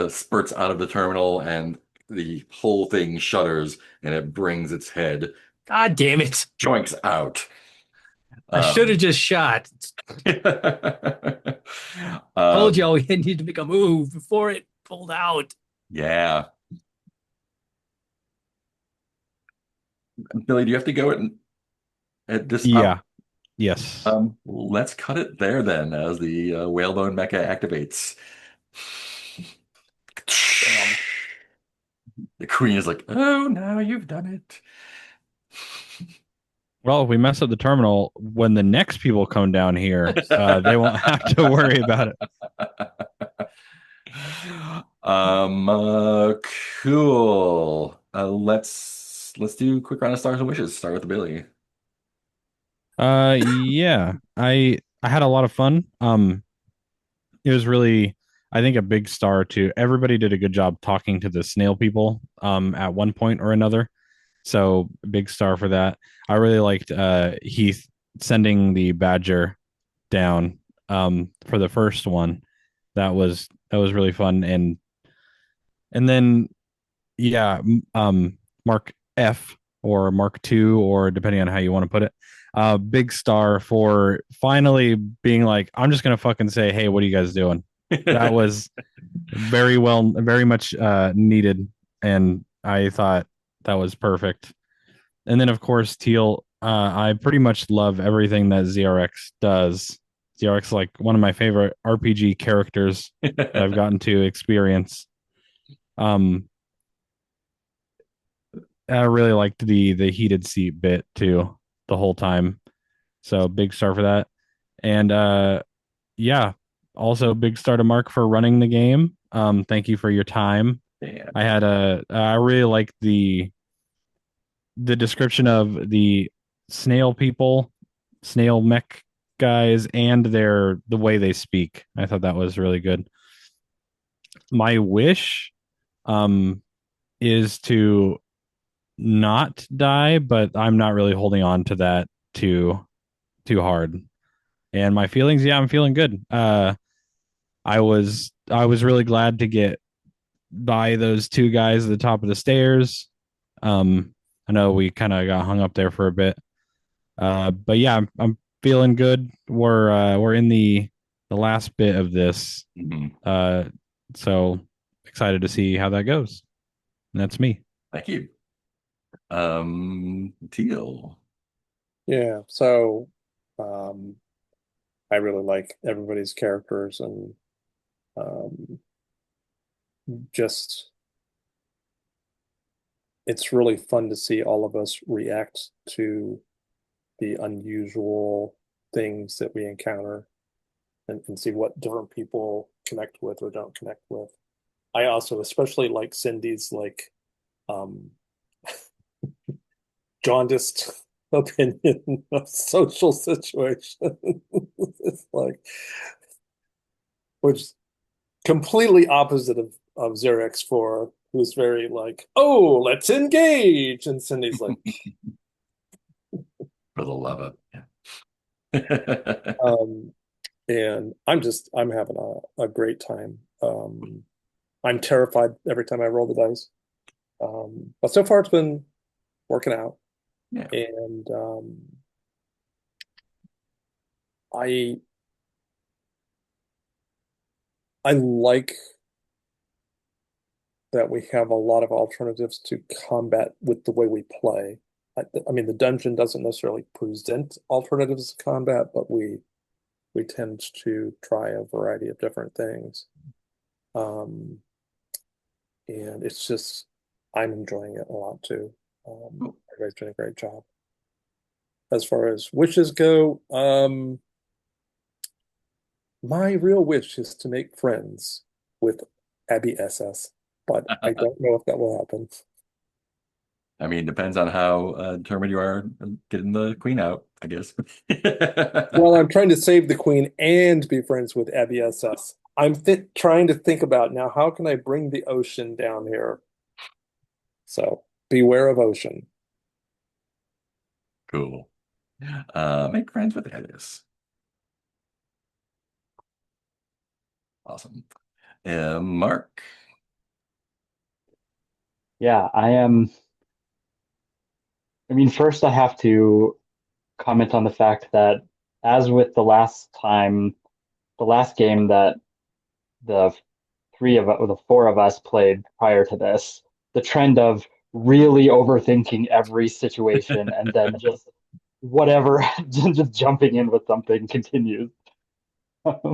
spurts out of the terminal and the whole thing shudders and it brings its head God damn it. joinks out. I should have just shot. Told you Um, all we needed to make a move before it pulled out. yeah. Billy, do you have to go at this? Yeah. Yes. Let's cut it there then as the whalebone mecha activates. Damn. The queen is like, oh, now you've done it. Well, if we mess up the terminal, when the next people come down here, they won't have to worry about it. Um, uh, cool. Let's do a quick round of stars and wishes. Start with Billy. Yeah. I had a lot of fun. It was really, I think, a big star to everybody did a good job talking to the snail people at one point or another. So big star for that. I really liked Heath sending the badger down for the first one. That was really fun. And then yeah, Mark F or Mark II, or depending on how you want to put it. Big star for finally being like, I'm just gonna fucking say, hey, what are you guys doing? That was very much needed, and I thought that was perfect. And then of course Teal, I pretty much love everything that ZRX does. ZRX is like one of my favorite RPG characters that I've gotten to experience. Um, I really liked the heated seat bit too the whole time. So big star for that. And yeah, also big star to Mark for running the game. Thank you for your time. Yeah. I really liked the description of the snail people, snail mech guys, and the way they speak. I thought that was really good. My wish is to not die, but I'm not really holding on to that too hard. And my feelings, yeah, I'm feeling good. I was really glad to get by those two guys at the top of the stairs. I know we kind of got hung up there for a bit. But yeah, I'm feeling good. We're in the last bit of this. Mhm. So excited to see how that goes. And that's me. Thank you. Teal. Yeah. So, I really like everybody's characters, and Um, just it's really fun to see all of us react to the unusual things that we encounter and see what different people connect with or don't connect with. I also especially like Cindy's like um jaundiced opinion of social situations. It's like which is completely opposite of Xerix 4, who's very like, oh, let's engage. And Cindy's like, For the love of it. Yeah. and I'm having a great time. I'm terrified every time I roll the dice. But so far it's been working out. Yeah. And I like that we have a lot of alternatives to combat with the way we play. I mean, the dungeon doesn't necessarily present alternatives to combat, but we tend to try a variety of different things. Um, and it's just I'm enjoying it a lot too. Everybody's doing a great job. As far as wishes go, my real wish is to make friends with Abby SS, but I don't know if that will happen. I mean, depends on how determined you are getting the queen out, I guess. Well, I'm trying to save the queen and be friends with Abby SS. I'm trying to think about now, how can I bring the ocean down here? So beware of ocean. Cool. Make friends with Alice. Awesome. Mark. Yeah, I am. I mean, first I have to comment on the fact that, as with the last time, the last game that the three of or the four of us played prior to this, the trend of really overthinking every situation and then just whatever, just jumping in with something continues. But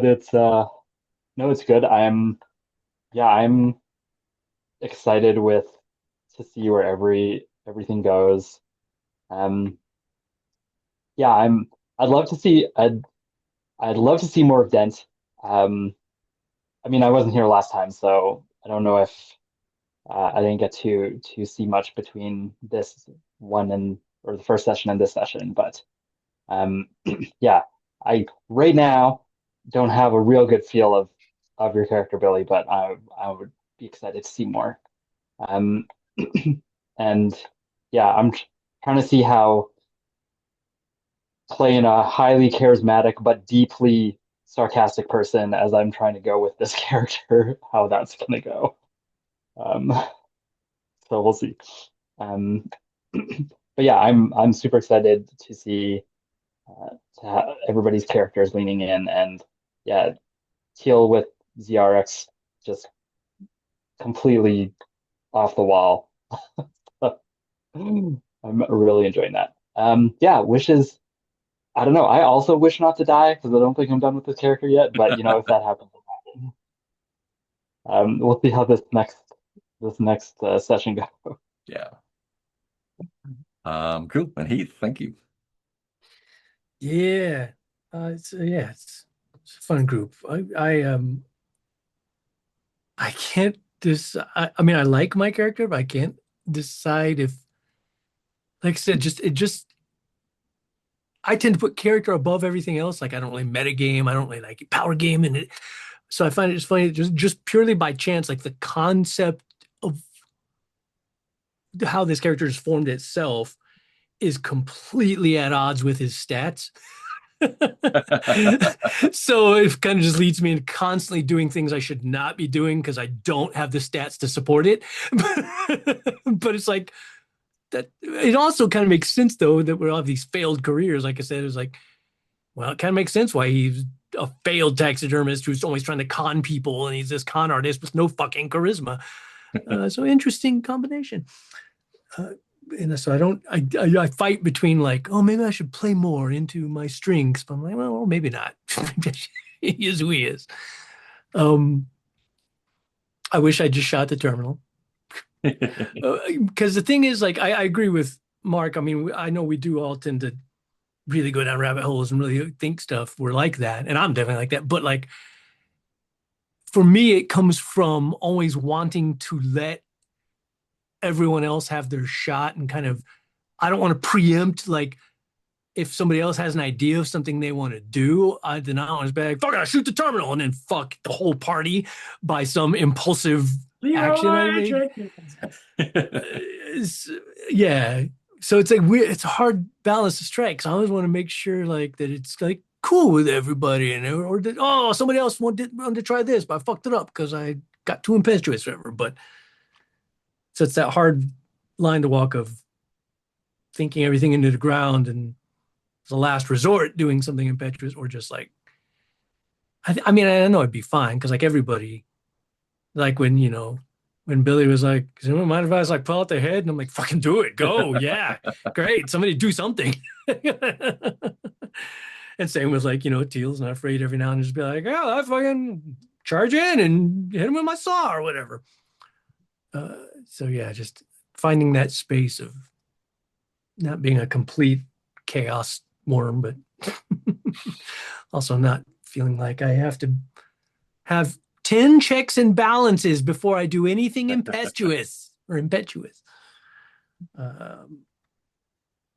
it's no, it's good. I'm excited with to see where everything goes. Um, yeah, I'd love to see I'd love to see more of Dent. Um, I mean, I wasn't here last time, so I don't know if I didn't get to see much between this one and or the first session and this session, but yeah, I right now don't have a real good feel of your character, Billy, but I would be excited to see more. Um, and yeah, trying to see how playing a highly charismatic but deeply sarcastic person as I'm trying to go with this character, how that's gonna go. Um, so we'll see. Um, but yeah, I'm super excited to see everybody's characters leaning in, and yeah, Teal with ZRX just completely off the wall. I'm really enjoying that. Yeah, wishes. I don't know. I also wish not to die because I don't think I'm done with this character yet. But you know, if that happens, it'll happen. We'll see how this next session goes. Yeah. Cool. And Heath, thank you. Yeah. It's a fun group. I can't I mean I like my character, but I can't decide if, like I said, I tend to put character above everything else. Like I don't really metagame, I don't really like power game and it. So I find it just funny, just purely by chance, like the concept of how this character has formed itself is completely at odds with his stats. So it kind of just leads me in constantly doing things I should not be doing because I don't have the stats to support it. But it's like that. It also kind of makes sense though that we all have these failed careers. Like I said, it's like, well, it kind of makes sense why he's a failed taxidermist who's always trying to con people, and he's this con artist with no fucking charisma. So interesting combination. And so I fight between like, oh, maybe I should play more into my strengths, but I'm like, well, maybe not. He is who he is. Um, I wish I just shot the terminal. Because the thing is, like, I agree with Mark. I mean, I know we do all tend to really go down rabbit holes and really think stuff. We're like that, and I'm definitely like that. But like for me, it comes from always wanting to let everyone else have their shot and kind of I don't want to preempt like if somebody else has an idea of something they want to do, then I want to be like, fuck it, I shoot the terminal and then fuck the whole party by some impulsive action I Leroy made. Jenkins. Yeah. So it's like weird, it's a hard balance to strike. 'Cause I always want to make sure like that it's like cool with everybody and or that oh somebody else wanted to try this, but I fucked it up because I got too impetuous or whatever. But so it's that hard line to walk of thinking everything into the ground and as a last resort doing something impetuous or just like I mean I know it'd be fine because like everybody like when when Billy was like, does anyone mind if I was like pull out their head? And I'm like, fucking do it. Go. Yeah. Great. Somebody do something. And same with like, Teal's not afraid every now and then just be like, oh, I fucking charge in and hit him with my saw or whatever. So yeah, just finding that space of not being a complete chaos worm, but also not feeling like I have to have 10 checks and balances before I do anything impetuous or impetuous. But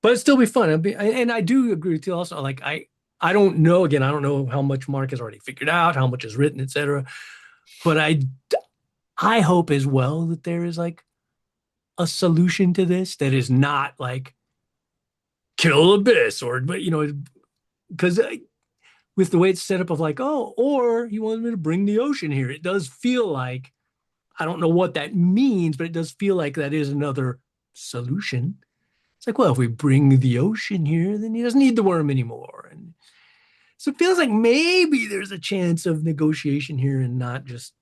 it'd still be fun. And I do agree with you also. Like I don't know, again, I don't know how much Mark has already figured out, how much is written, etc. But I hope as well that there is like a solution to this that is not like kill Abyss but because with the way it's set up of like, oh, or he wanted me to bring the ocean here. It does feel like, I don't know what that means, but it does feel like that is another solution. It's like, well, if we bring the ocean here, then he doesn't need the worm anymore. And so it feels like maybe there's a chance of negotiation here and not just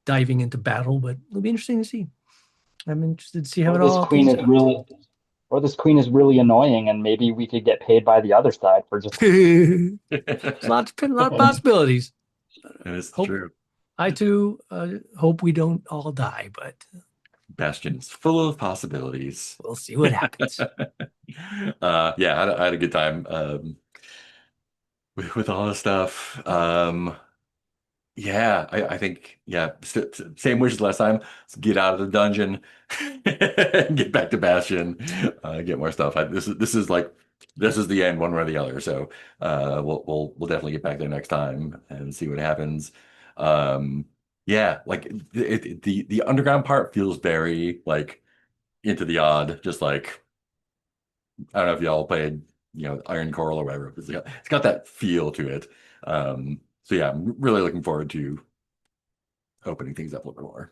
diving into battle, but it'll be interesting to see. I'm interested to see how Or it this all queen plays is out. really, or this queen is really annoying, and maybe we could get paid by the other side for just. There's a lot of possibilities. That is Hope true. I too hope we don't all die, but Bastion is full of possibilities. we'll see what happens. Yeah, I had a good time with all this stuff. Yeah, I think yeah, same wish as last time. Let's get out of the dungeon, get back to Bastion, get more stuff. This is the end one way or the other. So we'll definitely get back there next time and see what happens. Yeah, like the underground part feels very like into the odd, just like I don't know if y'all played, Iron Coral or whatever. It's got that feel to it. So yeah, I'm really looking forward to opening things up a little bit more.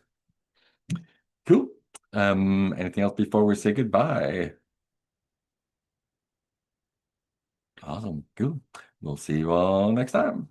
Cool. Anything else before we say goodbye? Awesome. Cool. We'll see you all next time.